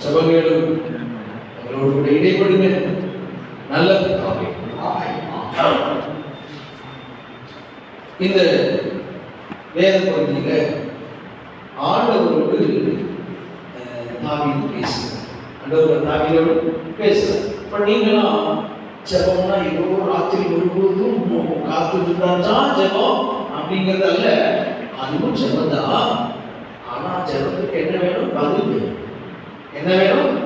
சபைகளும் அவர்களோடு கூட இடைப்படுங்க. நல்ல பிதாவே, இந்த வேத பகுதியில ஆண்டவரோடு தாவீது பேசுகிறார். ஆண்டவர் தாவீதோடு பேசுகிறார். இப்ப நீங்களாம் ஜெபம்னா ஏதோ ராத்திரி ஒருபோதும் காத்துட்டு தான் ஜெபம் அப்படிங்கிறது அல்ல. அதுவும் ஜெபம் தான். ஆனா ஜெபத்துக்கு என்ன வேணும்? பதில் வேணும். என்ன வேணும்?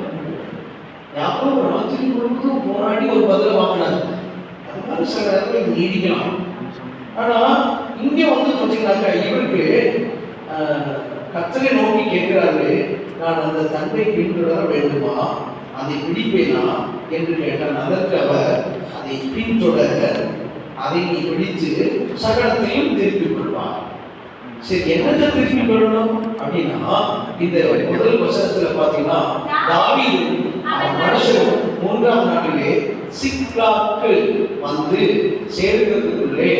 யாரோ ஒரு ராத்திரி முழுவதும் போராடி ஒரு பதில வாங்கினார். அது மாதிரி சில நேரத்தில் நீடிக்கலாம். ஆனா இங்க வந்து பார்த்தீங்கன்னாக்கா இவருக்கு கர்த்தரை நோக்கி கேட்கிறாரு, நான் அந்த தன்னை பின்தொடர வேண்டுமா, அதை பிடிப்பேனா என்று கேட்டான். அதற்கு அவர், அதை பின்தொடர, அதை நீ பிடித்து சகலத்தையும் திருப்பிக் கொள்வார். சரி, என்னத்தை திருப்பிக் கொள்ளணும் அப்படின்னா, இந்த முதல் வசனத்துல பாத்தீங்கன்னா தாவீது மனுஷன் 3ஆம் நாளிலே சிக்லாக்கு வந்து சேர்க்கிறதுக்குள்ளே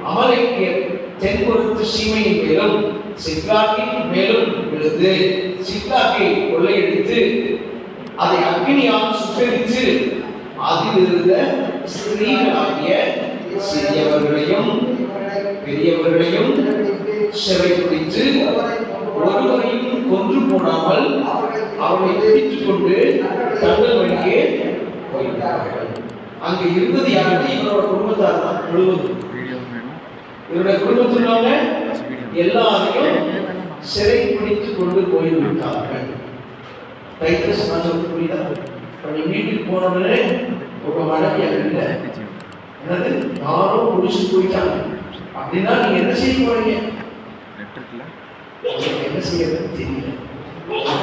அமலேக்கியர் தென்புறத்து சீமையின் மேலும் சிக்லாக்கின் மேலும் விழுந்து சிக்லாக்கை கொள்ளையடித்து அதை அக்னியால் சுட்டெரித்து அதில் இருந்த ஸ்திரீகளாகிய சிறியவர்களையும் பெரியவர்களையும் சிறைப்பிடித்து ஒருவரையும் கொன்று போடாமல் அவனை பிடித்துக் கொண்டு தங்கள் வழியே போய்விட்டார்கள். அங்க இருந்தது யாருன்னா இவரோட குடும்பத்தார் தான் முழுவதும். இவருடைய குடும்பத்திலான எல்லாரையும் சிறைப்பிடித்துக் கொண்டு போய்விட்டார்கள். டைட்டஸ் நான் புரியுதா? நீ வீட்டுக்கு போனோடனே உங்க மனைவி அங்க இல்லை, என்னது யாரோ முடிச்சு போயிட்டாங்க அப்படின்னா நீங்க என்ன செய்ய போறீங்க? என்ன செய்யறது தெரியல.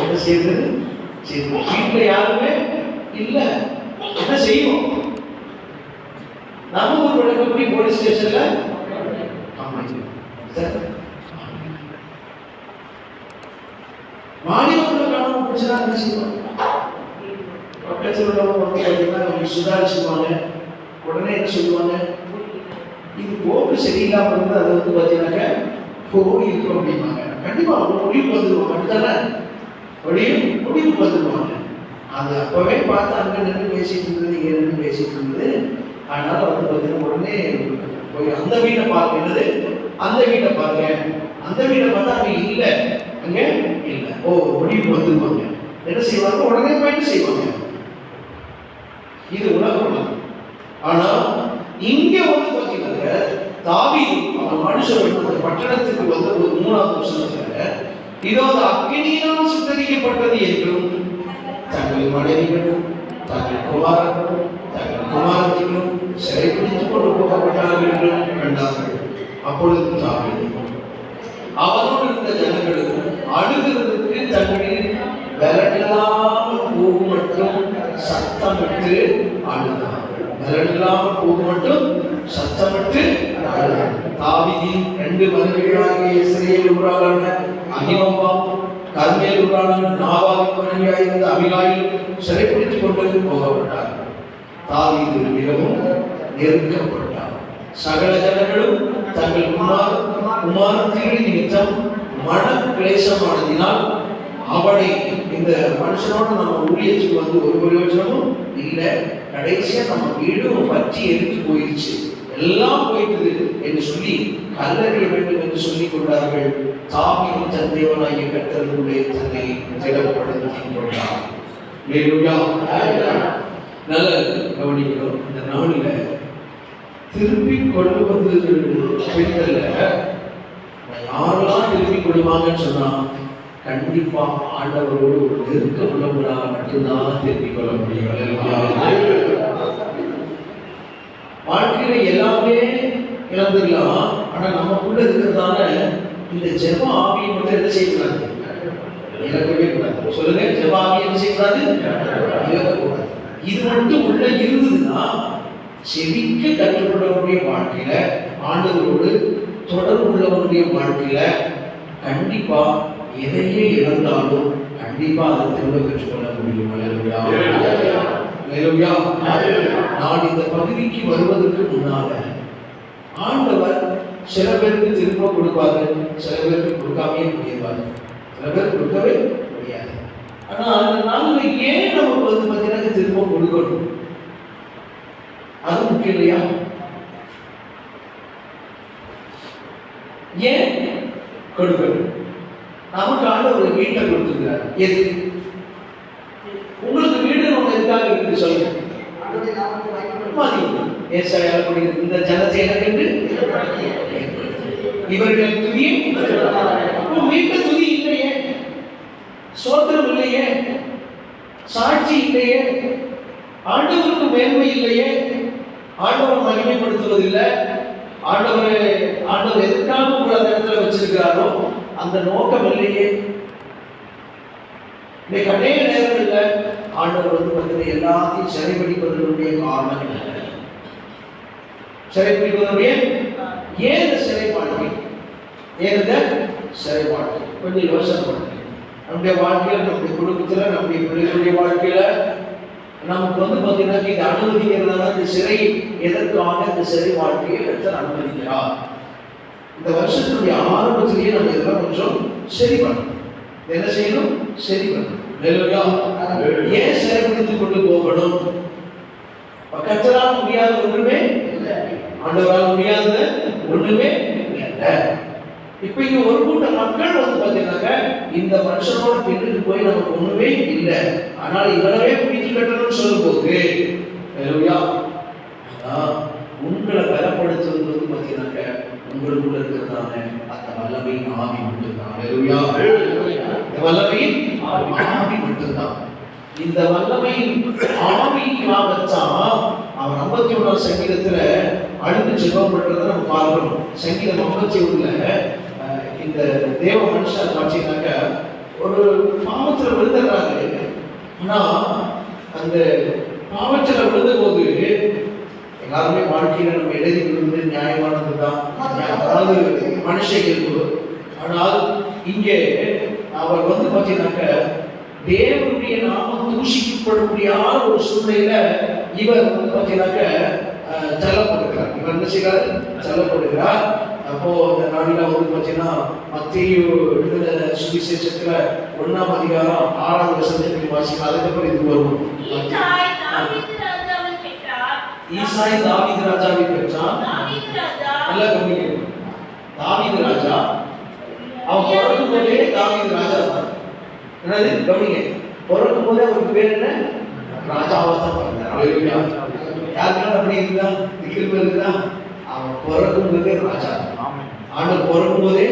என்ன செய்யறது? சரி, வீட்டுல யாருமே இல்ல, என்ன செய்வோம்? நம்ம ஒரு வழக்கப்படி போலீஸ் ஸ்டேஷன்ல மாநிலத்தில் காணாம போச்சுன்னா என்ன செய்வோம்? பக்கத்தில் உள்ளவங்க சுதாரிச்சுவாங்க. உடனே என்ன சொல்லுவாங்க? இது போக்கு சரியில்லாம இருந்து அதை வந்து பார்த்தீங்கன்னாக்க போய் இருக்கும் அப்படிம்பாங்க. கண்டிப்பா அவங்க முடிவுக்கு வந்துருவாங்க. அப்படித்தானே? முடிவுக்கு வந்துருவாங்க. அது அப்பவே பார்த்து அங்க நின்று பேசிட்டு இருந்தது, இங்க நின்று பேசிட்டு இருந்தது. அதனால வந்து பார்த்தீங்கன்னா உடனே போய் அந்த வீட்டை பாருங்க, என்னது அந்த வீட்டை பாருங்க, அந்த வீட்டை பார்த்தா அங்க இல்லை, அங்க இல்லை. ஓ, முடிவுக்கு வந்துருவாங்க. என்ன செய்வாங்க? உடனே போயிட்டு செய்வாங்க. இது உலகம். ஆனா இங்க வந்து பார்த்தீங்கன்னா தாவீது அந்த மனுஷன் அந்த பட்டணத்துக்கு வந்த ஒரு 3ஆவது வசனத்துல இதோ அக்கினியினால் சுட்டரிக்கப்பட்டது என்றும் தங்கள் மனைவிகளும் தங்கள் குமாரர்களும் தங்கள் குமாரத்திலும் சிறைப்பிடித்துக் கொண்டு போகப்பட்டார்கள் என்றும் கண்டார்கள். அப்பொழுது தாவீது அவனோடு இருந்த ஜனங்களும் அழுகிறதுக்கு தங்களில் பலனில்லாமல் போகு மட்டும் சத்தமிட்டு அழுதார்கள். பலனில்லாமல் போகு மட்டும் சத்தமிட்டு அழுதார்கள். தாவீதின் 2 மனைவிகளாகிய இஸ்ரவேல் ஊராளான அகினோவாம், கர்மேல் ஊராளான நாபாலின் மனைவியாயிருந்த அபிகாயில் சிறைப்பிடித்துக் கொண்டு போகப்பட்டார்கள். தாவீது மிகவும் நெருக்கப்பட்டார். சகல ஜனங்களும் தங்கள் குமாரத்தின் நிமித்தம் மன கிளேசமானதினால் அவனை, இந்த மனுஷனோட நம்ம ஊழியத்துக்கு வந்து ஒரு பிரயோஜனமும் இல்லை, கடைசியா நம்ம வீடும் பற்றி எரிஞ்சு போயிடுச்சு, எல்லாம் போயிடுது என்று சொல்லி கல்லறிய வேண்டும் என்று சொல்லிக் கொண்டார்கள். தாவீது தன் தேவனாகிய கர்த்தருக்குள்ளே தன்னை திடப்படுத்திக் கொண்டார். நல்ல கவனிக்கிறோம். இந்த நாளில் திருப்பி கொள்வது பெண்கள்ல யாரெல்லாம் திருப்பி கொள்வாங்கன்னு சொன்னா கண்டிப்பா ஆண்டவரோடு ஒரு நெருக்கம் உள்ளவங்களால் மட்டும்தான் திருப்பிக் கொள்ள முடியும். வாழ்க்கையில எல்லாமே இழந்துடலாம். ஆனா நமக்குள்ள இருக்கிறதால இந்த ஜெப ஆவியை மட்டும் என்ன செய்யக்கூடாது? இழக்கவே கூடாது. சொல்லுங்க, ஜெப ஆவியை என்ன செய்யக்கூடாது? இழக்கக்கூடாது. இது மட்டும் உள்ள இருந்ததுன்னா செவிக்க கற்றுக்கொள்ளவருடைய வாழ்க்கையில, ஆண்டவரோடு தொடர்பு உள்ளவருடைய வாழ்க்கையில கண்டிப்பா எதையே இழந்தாலும் கண்டிப்பா அதை திரும்ப பெற்றுக்கொள்ள முடியும். நான் இந்த பகுதிக்கு வருவதற்கு முன்னால ஆண்டவர் சில பேருக்கு திரும்ப கொடுப்பாரு, சில பேருக்கு கொடுக்காமே போயிடுவாரு. சில பேர் கொடுக்கவே முடியாது. ஆனா அந்த நாள்ல ஏன் நமக்கு வந்து பார்த்தீங்கன்னா திரும்ப கொடுக்கணும்? அது முக்கியம் இல்லையா? ஏன் கொடுக்கணும்? நமக்கு ஆண்டவர் வீட்டை கொடுத்துருக்காரு. எது? உங்களுக்கு வீடு ஒன்று எதுக்காக இருக்குது சொல்லுங்க. ஏசாயா இந்த ஜனத்தை எனக்கு இவர்கள் துதி வீட்டு துதி இல்லையே, சோத்திரம் இல்லையே, சாட்சி இல்லையே, ஆண்டவருக்கு மேன்மை இல்லையே, ஆண்டவர் மகிமைப்படுத்துவதில்லை. ஆண்டவர் எதுக்காக உங்களை அந்த இடத்துல வச்சிருக்கிறாரோ அந்த நோக்கம் இல்லையே. இன்னைக்கு அநேக நேரங்களில் ஆண்டவர் வந்து பார்த்தீங்கன்னா எல்லாத்தையும் சிறைப்பிடிப்பதனுடைய காரணம் சிறைப்பிடிப்பதனுடைய ஏன் இந்த சிறை வாழ்க்கை, ஏன் இந்த சிறை வாழ்க்கை கொஞ்சம் யோசனை பண்ணுங்க. நம்முடைய வாழ்க்கையில், நம்முடைய குடும்பத்தில், நம்முடைய பிள்ளைகளுடைய வாழ்க்கையில நமக்கு வந்து பார்த்தீங்கன்னா இது அனுமதிக்கிறதுனால இந்த சிறை எதற்காக இந்த சிறை வாழ்க்கையை எடுத்து அனுமதிக்கிறார். இந்த வருஷத்துடைய ஆரம்பத்திலேயே நம்ம இதெல்லாம் கொஞ்சம் சரி பண்ணணும். என்ன செய்யணும்? சரி பண்ணணும். ஏன் சிறைப்பிடித்துக் கொண்டு போகணும்? கர்த்தரால் முடியாத ஒன்றுமே இல்லை, ஆண்டவரால் முடியாத ஒண்ணுமே இல்லை. இப்ப இங்க ஒரு கூட்ட மக்கள் வந்து பாத்தீங்கன்னாக்க இந்த மனுஷனோட பின்னுக்கு போய் நமக்கு ஒண்ணுமே இல்லை, ஆனால் இவனவே பிடிச்சு கட்டணும்னு சொல்லும் போது உங்களை பலப்படுத்துவது வந்து பாத்தீங்கன்னாக்க உங்களுக்குள்ள இருக்கிறதான அந்த வல்லமையின் ஆவி மட்டும்தான். வல்லமையின் ஆவி மட்டும்தான். இந்த வல்லமையின் ஆவியாகத்தான் அவர் 51 சங்கீதத்துல அழுது ஜெபம் பண்றதை நம்ம பார்க்கிறோம். சங்கீதம் 51 இந்த தேவ மனுஷன் பார்த்தீங்கன்னாக்க ஒரு பாவத்துல விழுந்துடுறாங்க. ஆனா அந்த பாவத்துல விழுந்த போது எல்லாருமே வாழ்க்கையில நம்ம எழுதி விழுந்து நியாயமானது தான், அதாவது மனுஷ இயல்பு. ஆனால் இங்கே அவர் வந்து பார்த்தீங்கன்னாக்க தேவனுடைய நாமம் தூஷிக்கப்பட முடியாத ஒரு சூழ்நிலையில இவர் வந்து பார்த்தீங்கன்னாக்க தள்ளப்படுகிறார். இவர் என்ன செய்கிறார்? தள்ளப்படுகிறார். அப்போ அந்த நாளில் வந்து பார்த்தீங்கன்னா மத்தேயு எழுதின சுவிசேஷத்துல 1ஆம் அதிகாரம் 6வது வசனத்தை வாசிக்கலாம். அதுக்கப்புறம் இது வரும். ஈசாய் தாவீது ராஜாவை பெற்றான். நல்லா கவனிக்கணும். தாவீது ராஜா அவன் பிறக்கும் போதே தாவீது ராஜா தான். என்னது கவனிங்க, பிறக்கும் போதே அவருக்கு பேர் என்ன? ராஜாவா தான் பிறந்தார். யாருக்கெல்லாம் அப்படி இருக்குதா? கிருபை இருக்குதா? அவன் பிறக்கும் போதே ராஜா. ஆண்டவர் பிறக்கும் போதே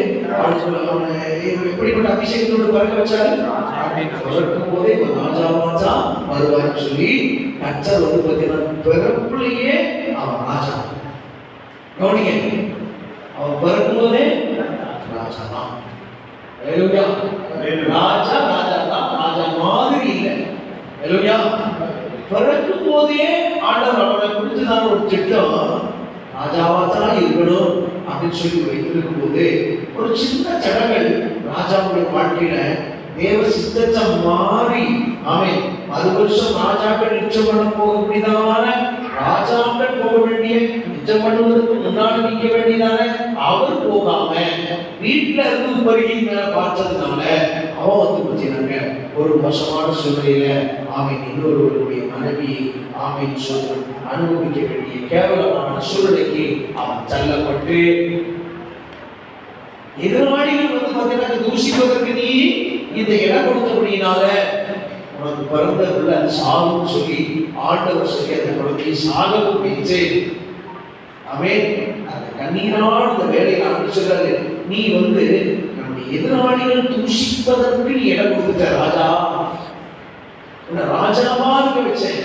எப்படிப்பட்ட அபிஷேகத்தோடு பிறக்க வச்சாரு? பிறக்கும் போதே ஒரு ராஜாவா தான் வருவார்னு சொல்லி கர்த்தர் வந்து பார்த்தீங்கன்னா பிறப்புலேயே அவன் ராஜா. கவனிங்க, அவன் பிறக்கும் போதே ராஜா தான். ராஜா ராஜா தான், ராஜா மாதிரி இல்லை. பிறக்கும் போதே ஆண்டவர் அவனை குறித்துதான் ஒரு திட்டம், ராஜாவா தான் இருக்கணும் அப்படின்னு சொல்லி வைத்திருக்கும் போது ஒரு சின்ன சடங்கள் ராஜாவுடைய வாழ்க்கையில தேவ சித்தத்தை மாறி அவன் 10 வருஷம் ராஜாக்கள் நிச்சயம் பண்ண போகக்கூடியதான ராஜாக்கள் போக வேண்டிய நிச்சயம் பண்ணுவதற்கு முன்னாடி நிற்க வேண்டியதான அவர் போகாம வீட்டுல இருந்து பருகி மேல பார்த்ததுனால அவன் வந்து பார்த்தீங்கன்னாங்க ஒரு மோசமான சூழ்நிலையில அவன் இன்னொருவருடைய மனைவி அவன் அனுபவிக்க வேண்டிய கேவலமான சூழ்நிலைக்கு அவன் தள்ளப்பட்டு எதிர்வாடிகள் வந்து பார்த்தீங்கன்னா தூஷிப்பதற்கு நீ இந்த இடம் கொடுத்தபடியினால உனக்கு பிறந்த உள்ள அது சாகுன்னு சொல்லி ஆண்டவர் சொல்லி அந்த குழந்தையை சாகவும் வைத்து அவன் அந்த கண்ணீரான அந்த வேலையை அப்படி சொல்றாரு, நீ வந்து நம்முடைய எதிராளிகள் தூஷிப்பதற்கு நீ இடம் கொடுத்த ராஜா, ராஜாவா இருக்க வச்சேன்.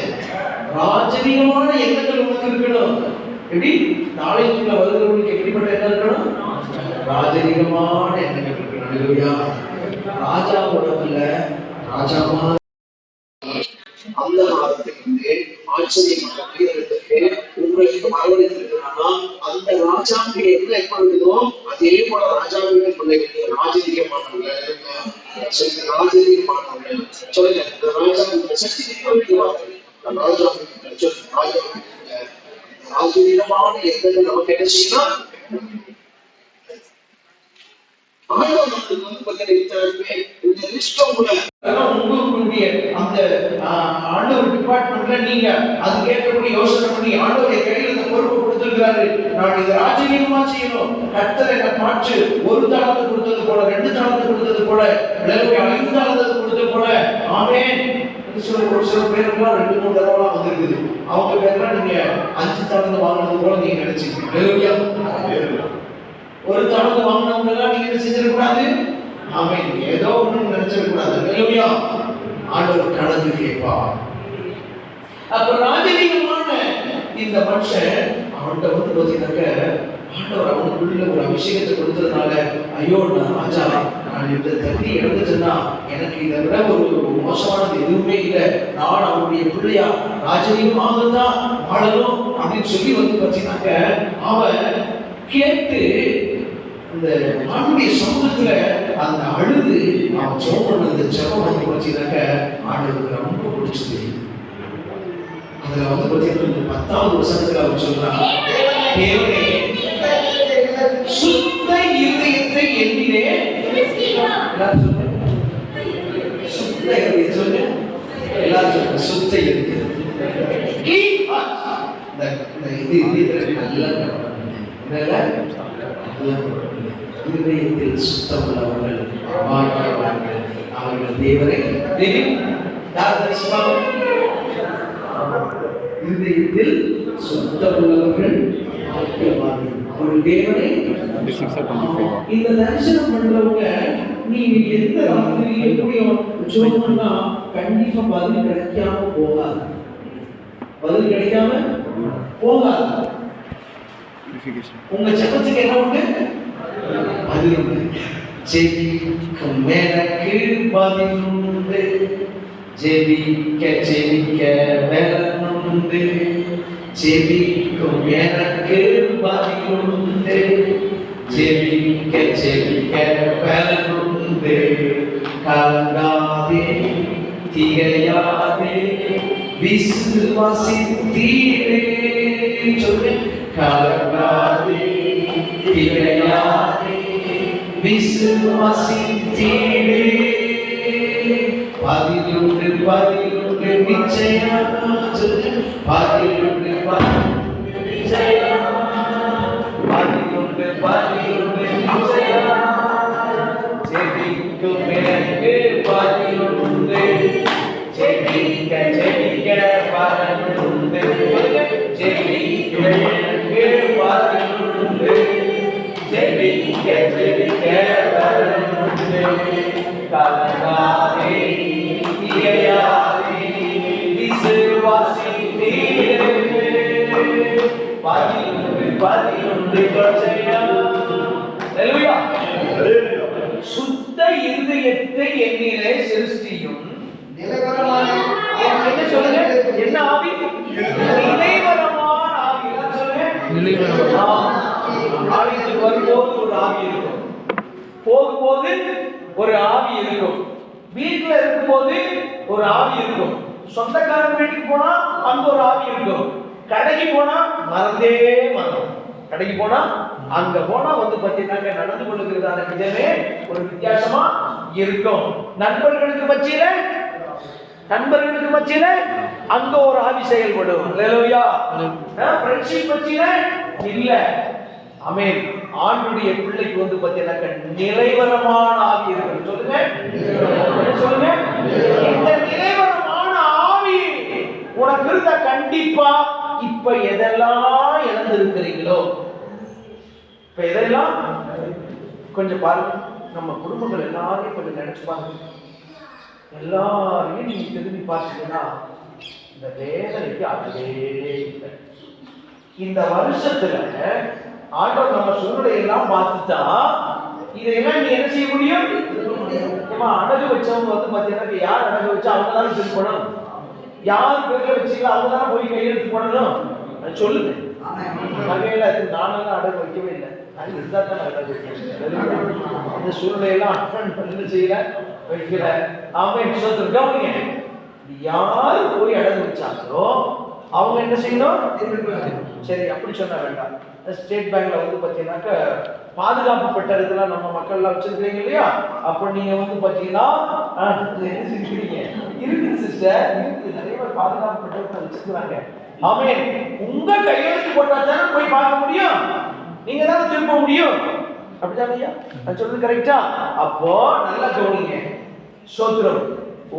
ராஜரீகமான எண்ணங்கள் உனக்கு இருக்கணும். எப்படி நாளைக்குள்ள வருகிறவங்களுக்கு எப்படிப்பட்ட எண்ணம் இருக்கணும்? ராஜரீகமான எண்ணங்கள் இருக்கணும். ராஜாவோட ராஜாவா அந்த காலத்திலிருந்து ஆச்சரியமான வீரர்களுக்கு உங்களுக்கு வரவழைத்திருக்கிறானா அந்த ராஜாவுக்கு என்ன எப்பொழுதோ அதே போல ராஜாவுடைய பிள்ளைகளுக்கு ராஜரீகமானவங்க ராஜரீகமானவங்க சொல்லுங்க. இந்த ராஜாவுடைய சக்தி ராஜரீகமான எண்ணங்கள் நமக்கு என்ன செய்யணும்? உங்களுடைய அந்த ஆண்டவர் டிபார்ட்மெண்ட்ல நீங்க அதுக்கு ஏற்றபடி யோசனை பண்ணி ஆண்டவரை கையில் இந்த பொறுப்பு கொடுத்திருக்கிறாரு. நான் இதை ராஜகீயமா செய்யணும். கர்த்தர் என்ன மாற்று, ஒரு தாளத்தை கொடுத்தது போல, 2 தாளத்தை கொடுத்தது போல, 5 தாளத்தை கொடுத்தது போல. ஆமென். ஒரு சில பேருக்குலாம் 2-3 தடவைலாம் வந்திருக்குது. அவங்க பேர்லாம் நீங்க 5 தாளத்தை வாங்கினது போல நீங்க நினைச்சீங்க. ஒரு தாளத்தை வாங்கினவங்க எல்லாம் நீங்க செஞ்சிடக்கூடாது. ஆமென். ஏதோ ஒண்ணு நினைச்சிடக்கூடாது. ஹல்லேலூயா. ஆண்டவர் கணக்கு கேட்பார். அப்ப ராஜரீகமான இந்த மனுஷன் அவன்கிட்ட வந்து பார்த்தீங்கன்னாக்க ஆண்டவர் அவனுக்குள்ள ஒரு அபிஷேகத்தை கொடுத்ததுனால, ஐயோ நான் ராஜா, நான் இந்த தகுதி இழந்துட்டேன்னா எனக்கு இதை விட ஒரு மோசமானது எதுவுமே இல்லை, நான் அவனுடைய பிள்ளையா ராஜரீகமாகத்தான் வாழணும் அப்படின்னு சொல்லி வந்து பார்த்தீங்கன்னாக்க அவன் கேட்டு அந்த ஆண்டுடைய சமூகத்துல அந்த அழுது அவன் சோழன் அந்த ஜெபம் வந்து பார்த்தீங்கன்னாக்க ஆண்டவருக்கு ரொம்ப பிடிச்சது. அதுல வந்து பார்த்தீங்கன்னா 10வது வசனத்துல அவர் சொல்றான், தேவனே சுத்த இதயத்தை என்னிலே, எல்லாரும் சொல்லுங்க சுத்த இதயம், சொல்லுங்க எல்லாரும் சொல்லுங்க சுத்த இதயம். இதயத்தில் சுத்தமுள்ளவர்கள் பாக்கியவான்கள், அவர்கள் தேவரை இதயத்தில் சுத்தமுள்ளவர்கள் பாக்கியவான்கள், அவர்கள் தேவனை. இந்த தரிசனம் பண்றவங்க நீங்க எந்த ராத்திரி எப்படியும் ஜோம்னா கண்டிப்பா பதில் கிடைக்காம போகாது, பதில் கிடைக்காம போகாது. உங்க ஜெபத்துக்கு என்ன உண்டு? பதில் உண்டு. ஜெபிக்கும் எனக்கு பதில் உண்டு, ஜெபிக்க ஜெபிக்க பலன் உண்டு, ஜெபிக்கும் எனக்கு பதில் உண்டு, ஜெபிக்க ஜெபிக்க பலன் உண்டு. கலங்காதே திகையாதே விசுவாசித்தீரே, சொல்லு கலங்காதே திகையாதே விசுவாசித்தீரே. பதிலுண்டு பதிலுண்டு நிச்சயம், சொல்லு பதிலுண்டு பதிலுண்டு நிச்சயம், பதிலுண்டு பதிலுண்டு நிச்சயம். ஜெபிக்கும் எனக்கு பதிலுண்டு, ஜெபிக்க ஜெபிக்க பலன் உண்டு, ஜெபிக்கும் எனக்கு பதிலுண்டு, ஜெபிக்க ஜெபிக்க பலன் உண்டு. கலங்காதே திகையாதே விசுவாசித்தீரே, பதிலுண்டு பதிலுண்டு நிச்சயம். ஹல்லேலூயா. சுத்த இருதயத்தை என்னிலே சிருஷ்டியும், நிலைவரமான என்ன சொல்லுங்க, என்ன ஆவி? நிலைவரமான ஆவி. என்ன சொல்லுங்க? நிலைவரமான ஆவிக்கு வரும்போது ஒரு ஆவி இருக்கும், போகும்போது ஒரு ஆவி இருக்கும், வீட்டுல இருக்கும்போது ஒரு ஆவி இருக்கும், சொந்தக்காரங்க வீட்டுக்கு போனா அங்க ஒரு ஆவி இருக்கும், கடைக்கு போனா மறந்தே மறந்தும், கடைக்கு போனா அங்க போனா வந்து பார்த்தீங்கன்னா நடந்து கொள்ளுகிறதான விதமே ஒரு வித்தியாசமா இருக்கும். நண்பர்களுக்கு மத்தியில அங்க ஒரு ஆவி செயல்படும். ஹல்லேலூயா. ஃப்ரெண்ட்ஷிப் மத்தியில இல்ல. ஆமென். ஆண்டுடைய பிள்ளைக்கு வந்து பார்த்தீங்கன்னா நிலைவரமான ஆவி இருக்கு. சொல்லுங்க சொல்லுங்க. இந்த நிலைவரமான ஆவி உனக்கு இருந்தா கண்டிப்பா இப்ப எதெல்லாம் இழந்து இருக்கிறீங்களோ, இப்ப எதெல்லாம் கொஞ்சம் பாருங்க. நம்ம குடும்பங்கள் எல்லாரையும் கொஞ்சம் நினைச்சு பாருங்க. எல்லாரையும் நீங்க திரும்பி பார்த்தீங்கன்னா இந்த வேதனைக்கு அதுவே இல்லை. இந்த வருஷத்துல ஆண்டவர் நம்ம சூழ்நிலையெல்லாம் பார்த்துட்டா இதையெல்லாம் நீ என்ன செய்ய முடியும்? அடகு வச்சவங்க வந்து பார்த்தீங்கன்னா யார் அடகு வச்சா அவங்க தானே திருப்பி போடணும், யார் பேர்ல வச்சுக்கலாம் அவங்க தானே போய் கையெழுத்து போடணும். சொல்லுங்க. வகையில நானெல்லாம் அடகு வைக்கவே இல்லை, அது இருந்தா தான் அடகு வைக்கிறேன். இந்த சூழ்நிலையெல்லாம் அட்டன் பண்ணி செய்யல வைக்கல. அவங்க கவனிங்க, யாரு போய் அடகு வச்சாங்களோ அவங்க என்ன செய்யணும்? சரி, அப்படி சொன்ன வேண்டாம். ஸ்டேட் பேங்க்ல வந்து பார்த்தீங்கன்னாக்க பாதுகாப்பு பெட்டகத்துல நம்ம மக்கள்லாம் வச்சிருக்கீங்க இல்லையா? அப்ப நீங்க வந்து பார்த்தீங்கன்னா இருக்கு சிஸ்டர், இருக்கு, நிறைய பேர் பாதுகாப்பு பெட்டகத்தை வச்சிருக்காங்க. ஆமென். உங்க கையெழுத்து போட்டா தானே போய் பார்க்க முடியும், நீங்க தானே திருப்ப முடியும். அப்படிதான் ஐயா நான் சொல்றது கரெக்டா? அப்போ நல்லா கவனிங்க. ஸ்தோத்திரம்.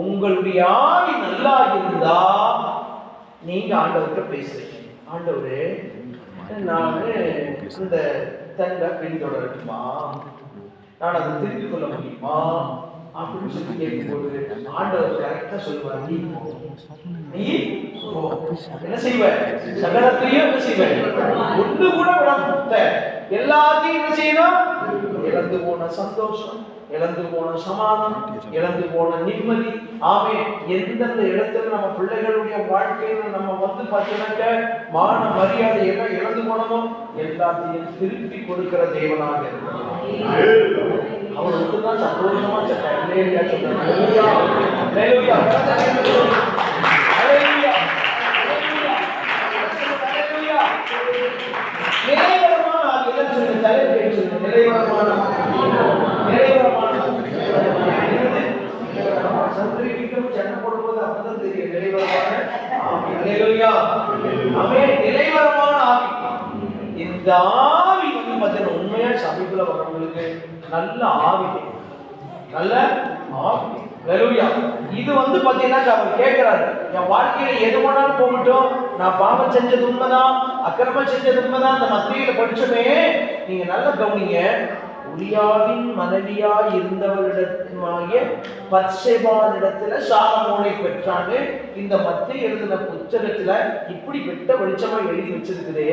உங்களுடைய ஆவி நல்லா இருந்தா நீங்க ஆண்டவர்கிட்ட பேசுறீங்க. ஆண்டவரே, நான் இந்த தங்க பின்தொடரட்டுமா, நான் அதை திருப்பிக் கொள்ள முடியுமா அப்படின்னு சொல்லி கேட்கும்போது ஆண்டவர் கரெக்டா சொல்லுவார், நீ என்ன செய்வ? சகலத்தையும் என்ன செய்வ? ஒன்று கூட விட எல்லாத்தையும் என்ன செய்யணும்? இழந்து போன சந்தோஷம், இழந்து போன சமாதானம், இழந்து போன நிம்மதி, எந்தெந்த இடத்துல நம்ம பிள்ளைகளுடைய வாழ்க்கையில நம்ம வந்து பார்த்தீங்கன்னாக்க மான மரியாதை எல்லாம் இழந்து போனோமோ எல்லாத்தையும் திருப்பி கொடுக்கிற தேவனாக இருக்கிறார். அவருக்கு தான் சந்தோஷமா இந்த ஆவி வந்து பார்த்தீங்கன்னா உண்மையா சபைக்குள்ள வரவங்களுக்கு நல்ல ஆவி, நல்ல ஆவி. ஹல்லேலூயா. இது வந்து பார்த்தீங்கன்னா அவர் கேட்கிறாரு, என் வாழ்க்கையில எது வேணாலும் போகட்டும், நான் பாவம் செஞ்சது உண்மைதான், அக்கிரமம் செஞ்சது உண்மைதான். அந்த மத்தியில படிச்சோமே, நீங்க நல்லா கவனிங்க. உரியாவின் மனைவியா இருந்தவரிடமாகிய பத்சேபாவிடத்துல சாலமோனை பெற்றாங்க. இந்த மத்திய எழுதின புத்தகத்துல இப்படி வெட்ட வெளிச்சமா எழுதி வச்சிருக்குது.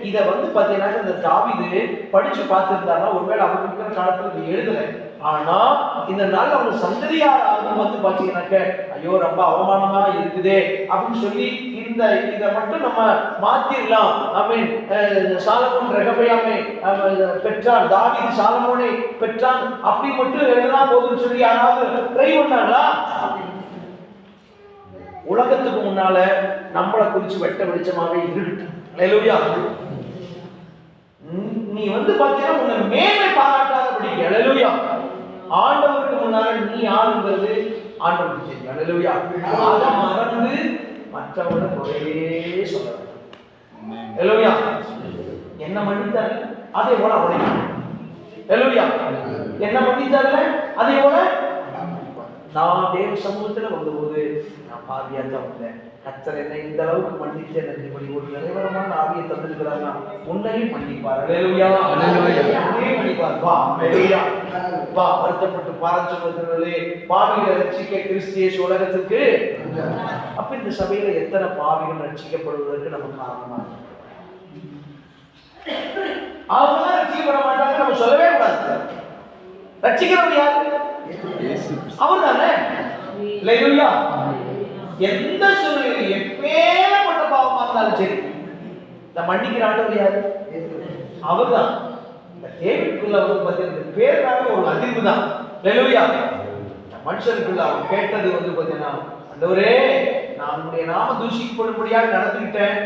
இத வந்து பாத்தீங்கன்னா இந்த தாவீது படிச்சு பார்த்திருந்தாங்க. ஒருவேளை அவங்க இருக்கிற காலத்துல இது எழுதல, ஆனா இந்த நாள் அவங்க சந்ததியாராக வந்து பாத்தீங்கன்னாக்க ஐயோ ரொம்ப அவமானமா இருக்குதே அப்படின்னு சொல்லி இதை மட்டும் நம்ம மாத்திரலாம். சாலமோன் ரெகபெயாமை பெற்றான், தாவீது சாலமோனை பெற்றான் அப்படி மட்டும் எழுதினா போதும்னு சொல்லி யாராவது ட்ரை பண்ணாங்களா? உலகத்துக்கு முன்னால நம்மளை குறிச்சு வெட்ட வெளிச்சமாக இருக்கு. ஹல்லேலூயா. நீ வந்து பாத்தீங்கன்னா உன்னை மேன்மை பாராட்டாதபடி, ஹல்லேலூயா, ஆண்டவருக்கு முன்னால நீ யாருங்கிறது ஆண்டவருக்கு தெரியும். ஹல்லேலூயா. அதை மறந்து மற்றவங்கள குறையே சொல்லலாம். ஹல்லேலூயா. என்ன மன்னித்தாரு அதே போல அவனை, ஹல்லேலூயா, என்ன மன்னித்தாருல அதே போல நான் தேவ சமூகத்துல வந்தபோது நான் பாவியா தான் வந்தேன். கர்த்தர் என்னை இந்த அளவுக்கு மன்னித்து எனக்கு ஒரு நிறைவரமான ஆவியை தந்திருக்கிறாங்க, உன்னையும் மன்னிப்பார். ஹல்லேலூயா. உன்னையும் மன்னிப்பார். வா ஹல்லேலூயா, வா. வருத்தப்பட்டு பாரஞ்சொல்லுகிறவர்களே, பாவிகளை ரட்சிக்க கிறிஸ்து இயேசு உலகத்துக்கு. அப்ப இந்த சபையில எத்தனை பாவிகள் ரட்சிக்கப்படுவதற்கு நமக்கு காரணமா? அவங்க ரட்சிக்கப்பட மாட்டாங்க நம்ம சொல்லவே கூடாது. ரட்சிக்கிறவர் யாரு? அவர் தானே. ஹல்லேலூயா. எந்த சூழ்நிலையில் எப்பேற்பட்ட பாவமா இருந்தாலும் சரி, இந்த மன்னிக்கிற ஆண்டவர் யாரு? அவர் தான். இந்த தேவனுக்குள்ள வந்து பார்த்தீங்கன்னா பேராக ஒரு அதிர்வு தான். ஹல்லேலூயா. மனுஷனுக்குள்ள அவர் கேட்டது வந்து பார்த்தீங்கன்னா, ஆண்டவரே நான் உங்களுடைய நாம தூஷிக்கப்படும்படியாக நடந்துக்கிட்டேன்,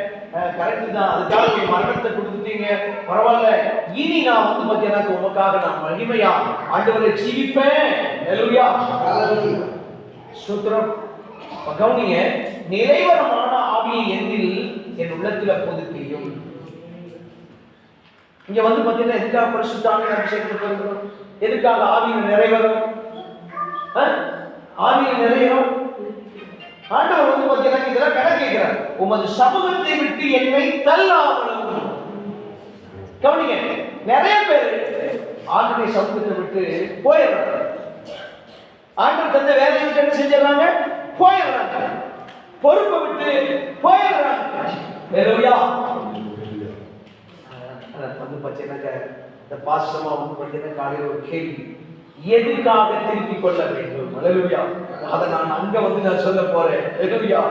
கரெக்டு தான், அதுக்காக ஒரு மரணத்தை கொடுத்துட்டீங்க, பரவாயில்ல, இனி நான் வந்து பார்த்தீங்கன்னா உமக்காக நான் மகிமையா ஆண்டவரை ஜீவிப்பேன். ஹல்லேலூயா. ஸ்தோத்திரம். கவனிங்க, நிறைவரமான ஆவியை என்னில் என் உள்ளத்துல புதுப்பியும். இங்க வந்து பாத்தீங்கன்னா எதுக்காக பரிசுத்த ஆவியின் அபிஷேகத்தை பெறுகிறோம்? எதுக்காக ஆவியின் நிறைவரும்? ஆவியின் நிறைவரும் ஆண்டவர் வந்து பாத்தீங்கன்னா இதெல்லாம் கணக்கு கேட்கிறார். உமது சமூகத்தை விட்டு என்னை தள்ளாமலும். கவனிங்க, நிறைய பேர் ஆண்டவருடைய சமூகத்தை விட்டு போயிடுறாங்க. ஆண்டவர் தந்த வேலையை விட்டு என்ன செஞ்சிடறாங்க? போயிடுறாங்க. பொறுப்பை விட்டு போயிடுறாங்க. ஹல்லேலூயா. வந்து பார்த்தீங்கன்னா இந்த பாஸ்டமா வந்து பார்த்தீங்கன்னா காலையில் ஒரு கேள்வி, எதுக்காக திருப்பிக் கொள்ள வேண்டும்? ஹல்லேலூயா. அதை நான் அங்க வந்து நான் சொல்ல போறேன். ஹல்லேலூயா.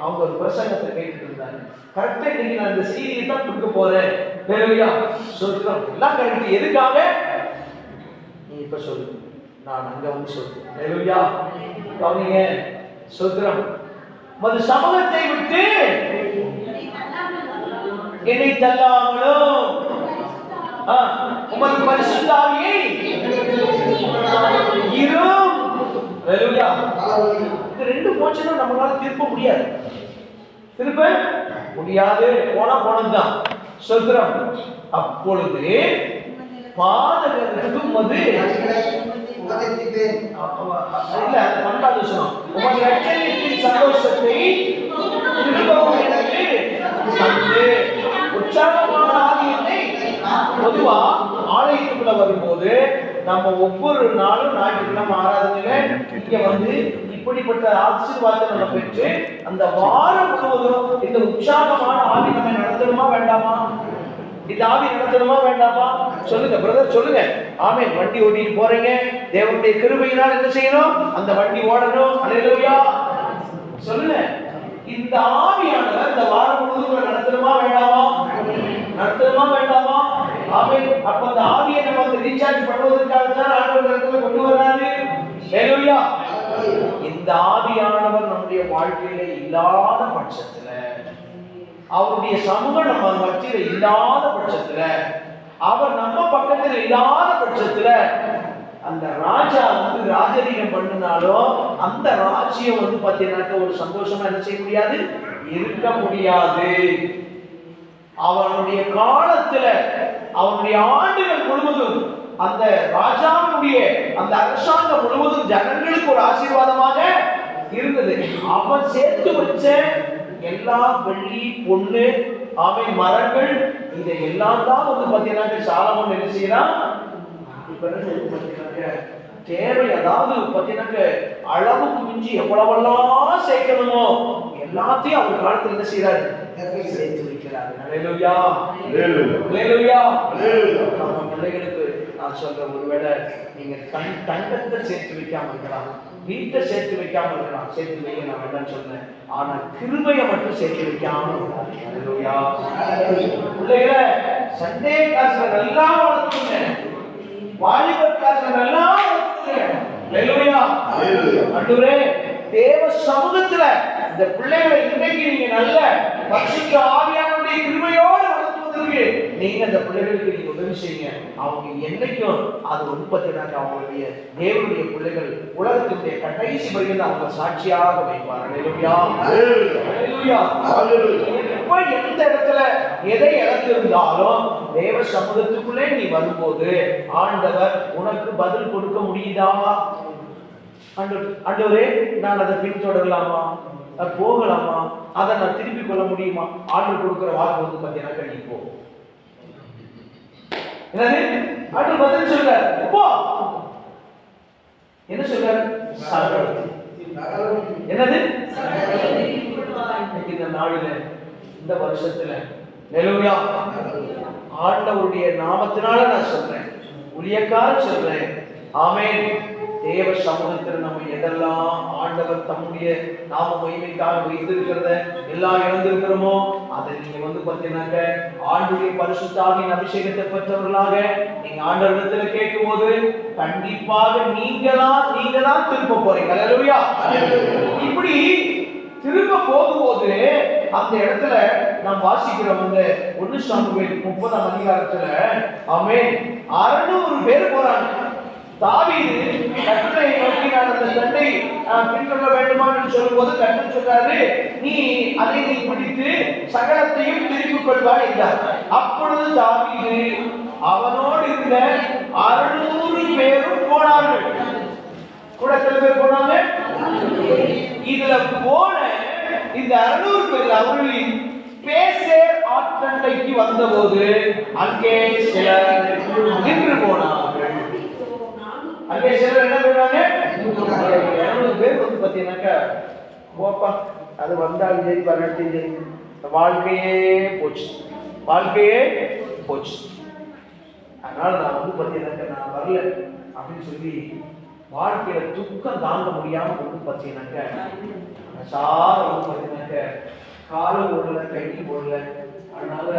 அவங்க ஒரு பிரசங்கத்தை கேட்டுட்டு இருந்தாங்க. கரெக்டா இன்னைக்கு நான் இந்த செய்தியை தான் கொடுக்க போறேன். ஹல்லேலூயா. சொல்றோம் எல்லாம் கரெக்ட். எதுக்காக நீ இப்ப சொல்லு, நான் அங்க வந்து சொல்றேன். ஹல்லேலூயா. கவனிங்க. சொல்றோம் உமது சமூகத்தை விட்டு என்னை தள்ளாமலும் உமது பரிசுத்த ஆவியை இரும். ஹல்லேலூயா. இது ரெண்டு போச்சுன்னா நம்மளால திருப்ப முடியாது. திருப்ப முடியாது. போனதுதான் சொத்ரம். அப்பொழுது பாதகருக்கு உமது சந்தோஷத்தை உற்சாகமான ஆதியத்தை பொதுவா ஆலயத்துக்குள்ள வரும்போது நம்ம ஒவ்வொரு நாளும் ஞாயிற்றுக்கிழமை ஆராதனையில இங்க வந்து இப்படிப்பட்ட ஆசீர்வாதத்தை நம்ம பெற்று அந்த வாரம் முழுவதும் இந்த உற்சாகமான ஆவி நம்ம நடத்தணுமா வேண்டாமா? இந்த ஆவி நடத்தணுமா வேண்டாமா? சொல்லுங்க பிரதர், சொல்லுங்க. ஆமென். வண்டி ஓட்டிட்டு போறீங்க, தேவனுடைய கிருபையினால் என்ன செய்யணும்? அந்த வண்டி ஓடணும். ஹல்லேலூயா. சொல்லுங்க. இந்த ஆவியானவர் இந்த வாரம் முழுவதும் நடத்தணுமா வேண்டாமா? நடத்தணுமா வேண்டாமா? ஆமென். அப்ப அந்த ஆவியை நம்ம வந்து ரீசார்ஜ் பண்ணுவதற்காக தான் ஆண்டவர் இடத்துல கொண்டு வராரு. ஹல்லேலூயா. இந்த ஆவியானவர் நம்முடைய வாழ்க்கையில இல்லாத பட்சத்துல, அவருடைய சமூகம் நம்ம மத்தியில இல்லாத பட்சத்துல, அவர் நம்ம பக்கத்துல இல்லாத பட்சத்துல, அந்த ராஜா வந்து ராஜரீகம் பண்ணினாலும் அந்த ராஜ்யம் வந்து பார்த்தீங்கன்னாக்க ஒரு சந்தோஷமா என்ன செய்ய முடியாது, இருக்க முடியாது. அவனுடைய காலத்துல, அவனுடைய ஆண்டுகள் முழுவதும் அந்த ராஜாவுடைய அந்த அரசாங்கம் முழுவதும் ஜனங்களுக்கு ஒரு ஆசீர்வாதமாக இருந்தது. அவன் சேர்த்து வச்ச எல்லா வெள்ளி பொண்ணு ஆமை மரங்கள் இதை எல்லாம் தான் வந்து பார்த்தீங்கன்னா சாலமோன் என்ன செய்யறான், தேவை அதாவது பார்த்தீங்கன்னா அளவுக்கு மிஞ்சி எவ்வளவெல்லாம் சேர்க்கணுமோ எல்லாத்தையும் அவர் காலத்தில் என்ன செய்யறாரு, சேர்த்து வைக்கிறாரு. ஹல்லேலூயா. ஹல்லேலூயா. நம்ம பிள்ளைகளுக்கு நான் சொல்றேன், ஒருவேளை நீங்க தங்கத்தை சேர்த்து வைக்காம இருக்கலாம், வீட்டை சேர்த்து வைக்காம இருக்கலாம், சேர்த்து வைக்க நான் வேண்டாம்னு சொன்னேன். ஆனா கிருபையை மட்டும் சேர்த்து வைக்காம இருக்கலாம். ஹல்லேலூயா. பிள்ளைகளை சண்டே கிளாஸ்ல நல்லா வளர்த்துங்க, வாலிபர் கிளாஸ்ல நல்லா வளர்த்துங்க. ஹல்லேலூயா. ஆண்டவரே, தேவ சமூகத்துல இந்த பிள்ளைகளை இன்னைக்கு நீங்க நல்ல பரிசுத்த ஆவியானவருடைய கிருபையோடு வளர்த்துவதற்கு நீங்க அந்த பிள்ளைகளுக்கு நீங்க உதவி செய்யுங்க. அவங்க என்னைக்கும் அது உற்பத்தினாக்க அவங்களுடைய தேவனுடைய பிள்ளைகள் உலகத்தினுடைய கடைசி வரையில் அவங்க சாட்சியாக வைப்பார். ஹல்லேலூயா. ஹல்லேலூயா. எப்ப எந்த இடத்துல எதை இழந்திருந்தாலும் தேவ சமூகத்துக்குள்ளே நீ வரும்போது ஆண்டவர் உனக்கு பதில் கொடுக்க முடியுதா? ஆண்டவரே, நான் அதை பின்தொடரலாமா, போகலாமா, அதை நான் திருப்பிக் கொள்ள முடியுமா? ஆண்டவர் கொடுக்கிற வாக்கு வந்து பார்த்தீங்கன்னா நீ போ. என்னது ஆண்டவர் பதில் சொல்றார், போ. என்ன சொல்றார்? என்னது இந்த நாளில இந்த வருஷத்துல ஹல்லேலூயா ஆண்டவருடைய நாமத்தினால நான் சொல்றேன், ஊழியக்காரன் சொல்றேன். ஆமென். தேவ சமூகத்தில் நம்ம எதெல்லாம் ஆண்டவர் தம்முடைய நாம மகிமைக்காக வைத்திருக்கிறத எல்லாம் இழந்திருக்கிறோமோ அதை நீங்க வந்து பார்த்தீங்கன்னாக்க ஆண்டுடைய பரிசுத்த ஆவியின் அபிஷேகத்தை பெற்றவர்களாக நீங்க ஆண்டவரிடத்துல கேட்கும் போது கண்டிப்பாக நீங்க தான் திரும்ப போறீங்க. ஹல்லேலூயா. இப்படி திரும்ப போகும்போது அந்த இடத்துல நாம் வாசிக்கிறோம், அந்த 1 சாமுவேல் 30ஆம் அதிகாரத்துல ஆமென் 600 பேர் போறாங்க. தாவீது கர்த்தரை நோக்கி நான் அந்த தண்டை பின்தொள்ள வேண்டுமா என்று சொல்லும்போது கர்த்தர் சொல்றாரு, நீ அதை பிடித்து சகலத்தையும் திருப்பிக் கொள்வாய் என்றார். அப்பொழுது தாவீது அவனோடு இருந்த 600 பேரும் போனார்கள். கூட எத்தனை பேர் போனாங்க? இதுல போன இந்த 600 பேர் அவர்களின் பேசேர் ஆற்றண்டைக்கு வந்தபோது அங்கே சிலர் நின்று போனார்கள். அங்கே சிலர் என்ன பண்ணாங்க? 200 பேர் வந்து பார்த்தீங்கன்னாக்கா போப்பா, அது வந்தாலும் சரி வரட்டும் சரி, வாழ்க்கையே போச்சு, வாழ்க்கையே போச்சு. அதனால நான் வந்து பார்த்தீங்கன்னாக்கா நான் வரல அப்படின்னு சொல்லி வாழ்க்கையில துக்கம் தாங்க முடியாம வந்து பார்த்தீங்கன்னாக்கா சார் வந்து பார்த்தீங்கன்னாக்க காலும் ஓடல, கையும் ஓடல. அதனால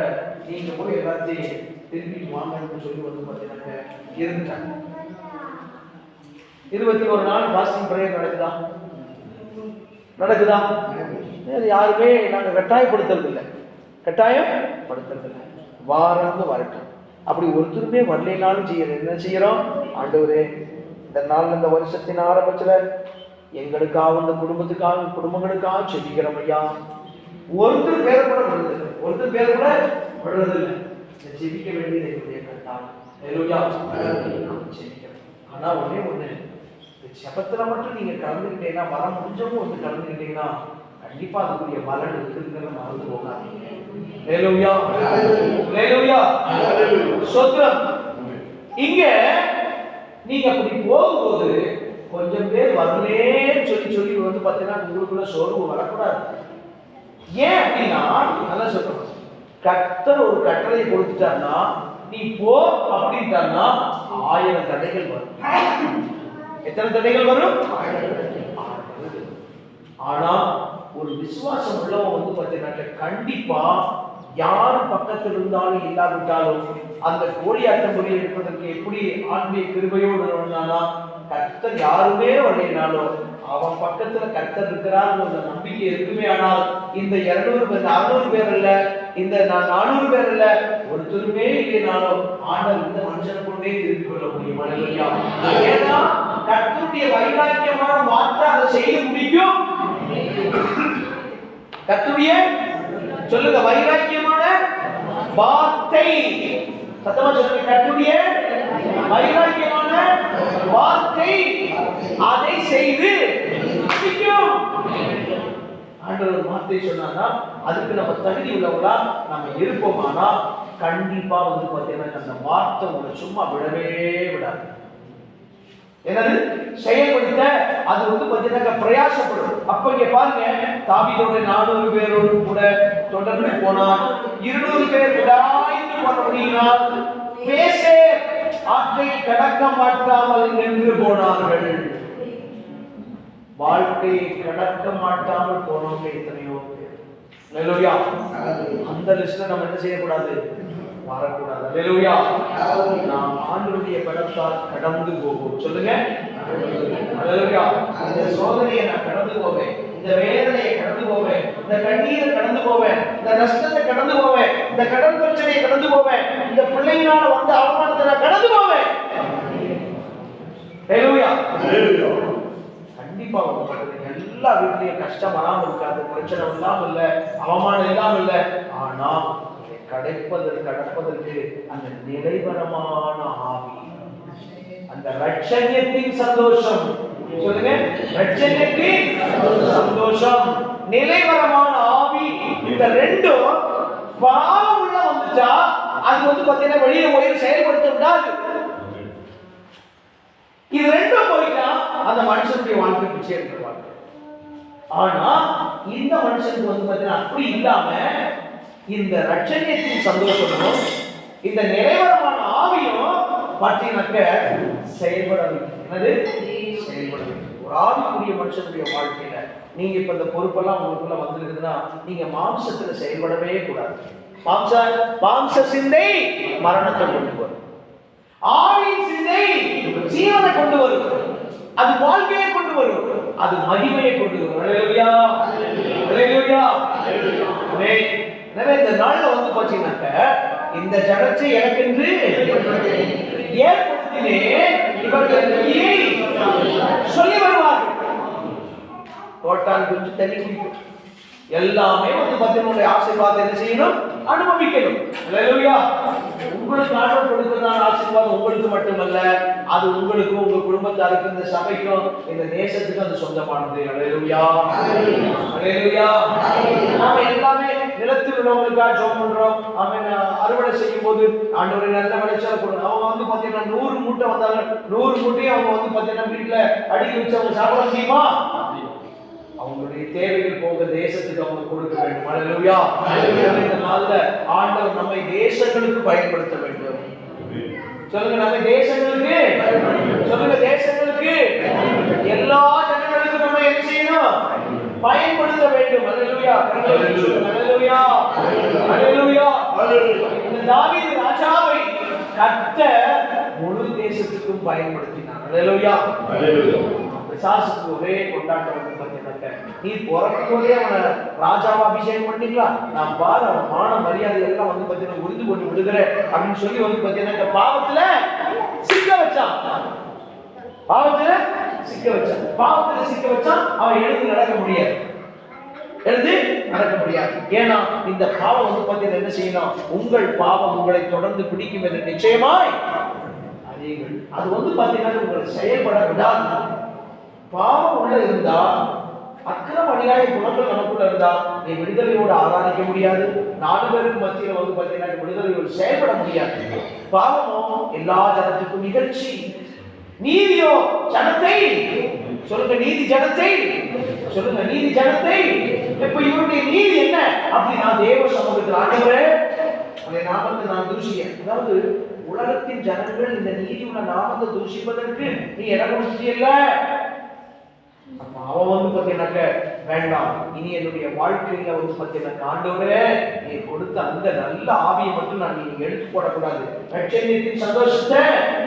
நீங்க போய் எல்லாத்தையும் திருப்பிட்டு வாங்கன்னு சொல்லி வந்து பார்த்தீங்கன்னாக்க இருந்துட்டாங்க. 21 நாள் பாஸ்டிங் பிரேயர் நடக்குதா? நடக்குதா? யாருமே நாங்கள் கட்டாயப்படுத்துறதில்லை, கட்டாயப்படுத்துறதில்லை. வாரங்க வரட்டும். அப்படி ஒருத்தருமே வரலைனாலும் செய்யறோம். என்ன செய்யறோம்? ஆண்டவரே, இந்த நாள் இந்த வருஷத்தின் ஆரம்பத்துல எங்களுக்காக, இந்த குடும்பங்களுக்காக செபிக்கிறோம் ஐயா. ஒருத்தர் பேர் கூட விடுறதில்லை. ஜெபிக்க வேண்டியது எங்களுடைய கட்டாயம். ஜெபிக்கிறோம். ஆனா ஒண்ணே ஒண்ணு, ஜெபத்துல மட்டும் நீங்க கலந்துக்கிட்டீங்கன்னா, வர முடிஞ்சவங்க வந்து கலந்துக்கிட்டீங்கன்னா கண்டிப்பா அதுக்குரிய பலன் இருக்குங்கிறத மறந்து போகாதீங்க. ஹல்லேலூயா, ஹல்லேலூயா, ஸ்தோத்திரம். இங்க நீங்க அப்படி போகும்போது கொஞ்சம் பேர் வரலேன்னு சொல்லி வந்து பார்த்தீங்கன்னா உங்களுக்குள்ள சோர்வு வரக்கூடாது. ஏன் அப்படின்னா, நல்லா சொல்றோம், கர்த்தர் ஒரு கட்டளை கொடுத்துட்டாருன்னா, நீ போ அப்படின்ட்டாருன்னா 1000 தடைகள் வரும். எத்தனை தடைகள் வரும்? ஆனா ஒரு விசுவாசம் உள்ளவன் வந்து பார்த்தீங்கன்னா கண்டிப்பா யாரு பக்கத்தில் இருந்தாலும் இல்லாவிட்டாலும் அந்த கோடியாட்டம் மொழி எடுப்பதற்கு எப்படி ஆன்மீக கிருபையோடு இருந்தானா, கர்த்தர் யாருமே வரலைனாலும் அவன் பக்கத்துல கர்த்தர் இருக்கிறார் நம்பிக்கை இருக்குமே. ஆனால் இந்த 200 பேர் 600 பேர் இல்ல, இந்த 400 பேர் இல்ல, ஒருத்தருமே இல்லைனாலும் ஆண்டவர் இந்த மனுஷனை கொண்டே திருப்பி கொள்ள முடியும். ஏன்னா கர்த்தருடைய வைராக்கியமான வார்த்தை அதை செய்ய முடியும். கர்த்தருடைய சொல்லுங்க, வைராக்கியமான வார்த்தை. சத்தமா சொல்லுங்க, கர்த்தருடைய வைராக்கியமான வார்த்தை அதை செய்து முடிக்கும். ஆண்டவர் வார்த்தை சொன்னானா அதுக்கு நம்ம தகுதி உள்ளவங்களா நம்ம இருப்போமானா கண்டிப்பா வந்து பார்த்தீங்கன்னா அந்த வார்த்தை உங்களை சும்மா விடவே விடாது. என்னது செயல்படுத்த அது வந்து பார்த்தீங்கன்னா பிரயாசப்படும். அப்ப இங்க பாருங்க, தாவீதோட 400 பேரோடு கூட தொடர்ந்து போனார். 200 பேர் விடாய்ந்து போனபடியினால் பேசே ஆற்றை கடக்க மாட்டாமல் நின்று போனார்கள். வாழ்க்கையை கடக்க மாட்டாமல் போனவங்க எத்தனையோ பேர். ஹல்லேலூயா. அந்த லிஸ்ட்ல நம்ம என்ன செய்யக்கூடாது? வரக்கூடாது. ஹல்லேலூயா. நாம் ஆண்டவருடைய பலத்தால் கடந்து போவோம். சொல்லுங்க, ஹல்லேலூயா. இந்த சோதனையை நான் கடந்து போவேன், இந்த வேதனையை கடந்து போவேன், இந்த கண்ணீரை கடந்து போவேன், இந்த நஷ்டத்தை கடந்து போவேன், இந்த கடன் பிரச்சனையை கடந்து போவேன், இந்த பிள்ளையினால வந்து அவமானத்தை நான் கடந்து போவேன். ஹல்லேலூயா, ஹல்லேலூயா. கண்டிப்பா எல்லா வீட்லயும் கஷ்டம் வராம இருக்காது, பிரச்சனை இல்லாம இல்ல, அவமானம் இல்லாம இல்ல. ஆனா கடப்பதற்கு அந்த நிறைவரமான ஆவி, அந்த ரட்சணியத்தின் சந்தோஷம். சொல்லுங்க, ரட்சணியத்தின் சந்தோஷம், நிலைவரமான ஆவி. இந்த ரெண்டும் பாவம் உள்ள வந்துட்டா அது வந்து பாத்தீங்கன்னா வெளியில போய் செயல்படுத்த விடாது. இது ரெண்டும் போயிட்டா அந்த மனுஷனுடைய வாழ்க்கை பிச்சை எடுக்கிற வாழ்க்கை. ஆனா இந்த மனுஷனுக்கு வந்து பாத்தீங்கன்னா அப்படி இல்லாம இந்த ரட்சணியத்தின் சந்தோஷமும் இந்த நிறைவரமான ஆவியும் பார்த்தீங்கன்னாக்க செயல்பட வைக்கும். என்னது? செயல்பட வைக்கும். ஒரு ஆவிக்குரிய மனுஷனுடைய வாழ்க்கையில நீங்க இப்ப இந்த பொறுப்பெல்லாம் உங்களுக்குள்ள வந்துருக்குதுன்னா நீங்க மாம்சத்துல செயல்படவே கூடாது. மாம்ச சிந்தை மரணத்தை கொண்டு வரும், ஆவியின் சிந்தை ஜீவனை கொண்டு வரும், அது வாழ்க்கையை கொண்டு வரும், அது மகிமையை கொண்டு வரும். ஹல்லேலூயா, ஹல்லேலூயா. எனவே இந்த நாள்ல வந்து பாத்தீங்கன்னாக்க இந்த ஜனத்தை எனக்கென்று ஏற்படுத்தினேன், இவர்கள் சொல்லி வருவார்கள். தோட்டால் கொஞ்சம் தண்ணி குடிக்கும், எல்லாமே வந்து பார்த்தீங்கன்னா ஆசீர்வாதம் என்ன செய்யணும்? அனுபவிக்கணும். ஹல்லேலூயா. உங்களுக்கு ஆண்டவர் கொடுக்கிறதான ஆசீர்வாதம் உங்களுக்கு மட்டுமல்ல, அது உங்களுக்கும் உங்க குடும்பத்தாருக்கும் இந்த சபைக்கும் இந்த தேசத்துக்கும் அது சொந்தமானது. ஹல்லேலூயா, ஹல்லேலூயா. நாம எல்லாமே நிலத்தில் உள்ளவங்களுக்காக ஜெபம் பண்றோம். அவன் அறுவடை செய்யும் போது ஆண்டவரே நல்ல விளைச்சல் கொடுங்க. அவங்க வந்து பாத்தீங்கன்னா 100 மூட்டை வந்தாங்க, 100 மூட்டையும் அவங்க வந்து பாத்தீங்கன்னா வீட்டுல அடுக்கி வச்சு அவங்க சாப்பிட முடியுமா? அவங்களுடைய தேவைகள் போக தேசத்துக்கு அவங்க கொடுக்க வேண்டும். ஹல்லேலூயா. இந்த நாள்ல ஆண்டவர் நம்மை தேசங்களுக்கு பயன்படுத்த வேண்டும். சொல்லுங்க, நம்ம தேசங்களுக்கு, சொல்லுங்க தேசங்களுக்கு, எல்லா ஜனங்களுக்கும் நம்ம என்ன செய்யணும்? பயன்படுத்த வேண்டும். ஹல்லேலூயா, ஹல்லேலூயா, ஹல்லேலூயா. இந்த தாவீது ராஜாவை கர்த்தர் முழு தேசத்துக்கும் பயன்படுத்தினார். ஹல்லேலூயா, ஹல்லேலூயா. பிசாசுக்கு ஒரே கொண்டாட்டம் வந்து பார்த்தீங்கன்னாக்க, நீ பிறக்கும் போதே அவனை ராஜாவா அபிஷேகம் பண்ணீங்களா, நான் பாரு அவன் மான மரியாதை எல்லாம் வந்து பார்த்தீங்கன்னா உறுதி கொண்டு விடுகிறேன் அப்படின்னு சொல்லி வந்து பார்த்தீங்கன்னா பாவத்துல சிக்க வச்சான். பாவத்துல சிக்க வச்சான். பாவத்துல சிக்க வச்சான். அவன் எழுந்து நடக்க முடியாது. எழுந்து நடக்க முடியாது. ஏன்னா இந்த பாவம் வந்து பார்த்தீங்கன்னா என்ன செய்யணும், உங்கள் பாவம் உங்களை தொடர்ந்து பிடிக்கும் என்று நிச்சயமாய் அறியுங்கள். அது வந்து பார்த்தீங்கன்னா உங்களை செயல்பட விடாது. பாவம் உள்ள இருந்தா, அக்கிரம அநியாய குணங்கள் நமக்குள்ள இருந்தா நீ விடுதலையோடு ஆராதிக்க முடியாது. 4 பேருக்கு மத்தியில வந்து பார்த்தீங்கன்னா விடுதலையோடு செயல்பட முடியாது. பாவமோ எல்லா ஜனத்துக்கும் நிகழ்ச்சி, நீதியோ ஜனத்தை சொல்லுங்க, நீதி ஜனத்தை சொல்லுங்க, நீதி ஜனத்தை. இப்ப இவருடைய நீதி என்ன அப்படின்னா, தேவ சமூகத்தில் ஆண்டவரே உடைய நாமத்தை நான் தூஷிக்கிறேன். அதாவது உலகத்தின் ஜனங்கள் இந்த நீதி உள்ள நாமத்தை தூஷிப்பதற்கு நீ இடம் கொடுத்தியல்ல. அவன் வந்து பார்த்தீங்கன்னாக்க வேண்டாம், இனி என்னுடைய வாழ்க்கையில வந்து பார்த்தீங்கன்னா ஆண்டவரே நீ கொடுத்த அந்த நல்ல ஆவியை மட்டும் நான் நீங்க எடுத்து போடக்கூடாது. ரட்சணியத்தின் சந்தோஷத்தை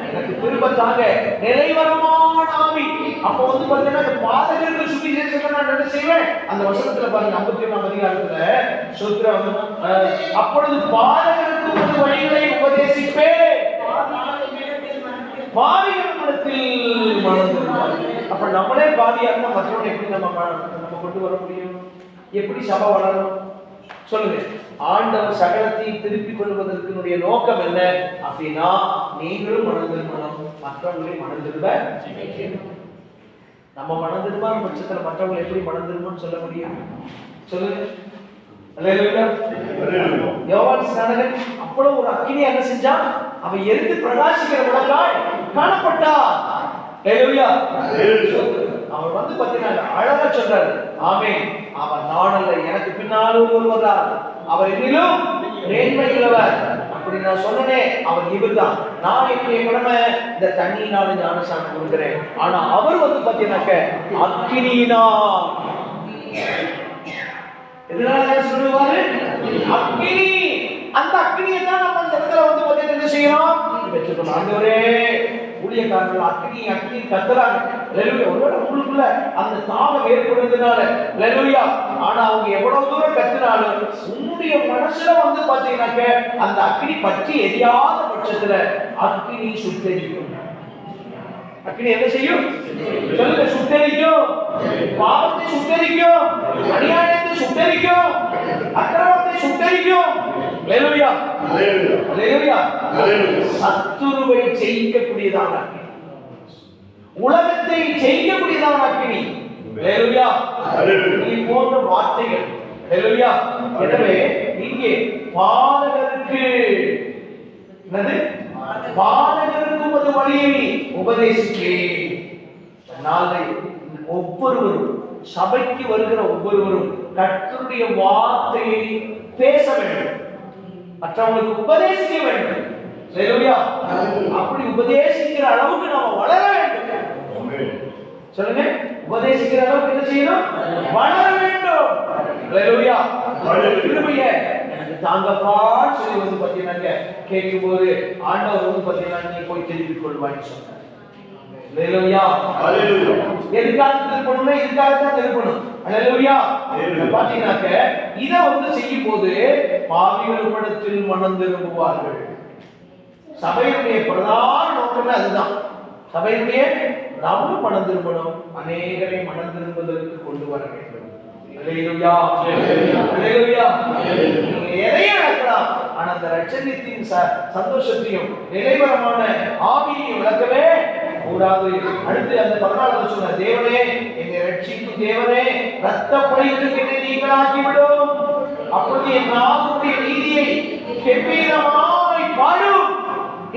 எனக்கு திரும்ப தாங்க, நிலைவரமான ஆவி. அப்ப வந்து பார்த்தீங்கன்னா பாதகருக்கு சுவிசேஷத்தை நான் என்ன செய்வேன், அந்த வசனத்துல பாருங்க 51ஆம் அதிகாரத்துல சூத்திரம், அப்பொழுது பாதகருக்கு ஒரு வழிகளை உபதேசிப்பேன், பாவிகளிடத்தில் மனந்திருப்பார். அப்ப நம்மளே பாவியா இருந்தா மற்றவங்க எப்படி நம்ம கொண்டு வர முடியும்? எப்படி சபை வளரும் சொல்லுங்க? ஆண்டவர் சகலத்தை திருப்பிக் கொள்வதற்குடைய நோக்கம் என்ன அப்படின்னா, நீங்களும் மனம் திரும்பணும், மற்றவங்களையும் மனம் திரும்ப. நம்ம மனம் திரும்பாத பட்சத்துல மற்றவங்களை எப்படி மனம் திரும்பணும்னு சொல்ல முடியும்? சொல்லுங்க. யோவான் ஸ்நானகன் அவ்வளவு ஒரு அக்கினி என்ன செஞ்சான், அவன் எரிந்து பிரகாசிக்கிற விளக்காய் காணப்பட்டான். அவர் வந்து பார்த்தீங்கன்னா அழகா சொல்றாரு, ஆமென், அவர் நான் அல்ல, எனக்கு பின்னால் ஒருவர் வர்றார், அவர் என்னிலும் மேன்மை உள்ளவர். அப்படி நான் சொன்னனே, அவர் இவர்தான். நான் என்னுடைய கடமை இந்த தண்ணியினால ஞானசானம் கொடுக்கிறேன். ஆனா அவர் வந்து பார்த்தீங்கன்னாக்க அக்கினியினா, எதனால சொல்லுவாரு அக்கினி, அந்த அக்கினியை தான் நம்ம அந்த இடத்துல வந்து பார்த்தீங்கன்னா என்ன செய்யணும் வச்சுக்கணும். ஆண்டவரே ஊழியக்காரர்கள் அக்கினி அக்கினி கத்துறாங்க. ஹல்லேலூயா. ஒருவேளை உங்களுக்குள்ள அந்த தாகம் ஏற்படுறதுனால ஹல்லேலூயா, ஆனா அவங்க எவ்வளவு தூரம் கத்துனாலும் உங்களுடைய மனசுல வந்து பாத்தீங்கன்னாக்க அந்த அக்கினி பற்றி எரியாத பட்சத்துல அக்கினி சுட்டெரிக்கும். அக்கினி என்ன செய்யும் சொல்லுங்க? சுட்டெரிக்கும். பாவத்தை சுட்டெரிக்கும், அநியாயத்தை சுட்டெரிக்கும், அக்கிரமத்தை சுட்டெரிக்கும். ஹல்லேலூயா, ஹல்லேலூயா. சத்துருவை ஜெயிக்கக்கூடியதான அக்கினி, உலகத்தை ஜெயிக்கக்கூடியதான அக்கினி. ஹல்லேலூயா. நீ போன்ற வார்த்தைகள். ஹல்லேலூயா. எனவே இங்கே பாதகருக்கு என்னது, பாதகருக்கு ஒரு வழியை உபதேசிக்கிறேன். நாளை ஒவ்வொருவரும் சபைக்கு வருகிற ஒவ்வொருவரும் கர்த்தருடைய வார்த்தையை பேச வேண்டும், மற்றவங்களுக்கு உபதேசிக்க வேண்டும். ஹல்லேலூயா. அப்படி உபதேசிக்கிற அளவுக்கு நாம வளர வேண்டும். சொல்லுங்க, உபதேசிக்கிற அளவுக்கு என்ன செய்யணும்? வளர வேண்டும். ஹல்லேலூயா. கிருபையை எனக்கு தாங்கப்பா சொல்லி வந்து பார்த்தீங்கன்னா கேட்கும் போது ஆண்டவர் வந்து பார்த்தீங்கன்னா நீ போய் திருப்பிக் கொள்வான்னு சொன்னார். ஹல்லேலூயா. எதுக்காக திருப்பணும்னா இதுக்காக தான் திருப்பணும். ஹல்லேலூயா. பாத்தீங்கன்னாக்க இதை வந்து செய்யும் போது பாவிகள் படத்தில் மனம் திரும்புவார்கள். சபையுடைய பிரதான நோக்கமே அதுதான். சபையுடைய நாமும் மனம் திரும்பணும், அநேகரை மனம் திரும்புவதற்கு கொண்டு வர வேண்டும். ஹல்லேலூயா, ஹல்லேலூயா. நீங்க எதையும் நடக்கலாம், ஆனா அந்த ரட்சணியத்தின் சந்தோஷத்தையும் நிலைவரமான ஆவியையும் விளக்கவே கூடாது. அடுத்து அந்த 14 சொன்ன, தேவனே என்னை ரட்சிக்கும் தேவனே, ரத்த பழிகளுக்கு என்னை நீங்களாக்கிவிடும், அப்பொழுது என் நாவுடைய நீதியை கெம்பீரமாய் பாடும்.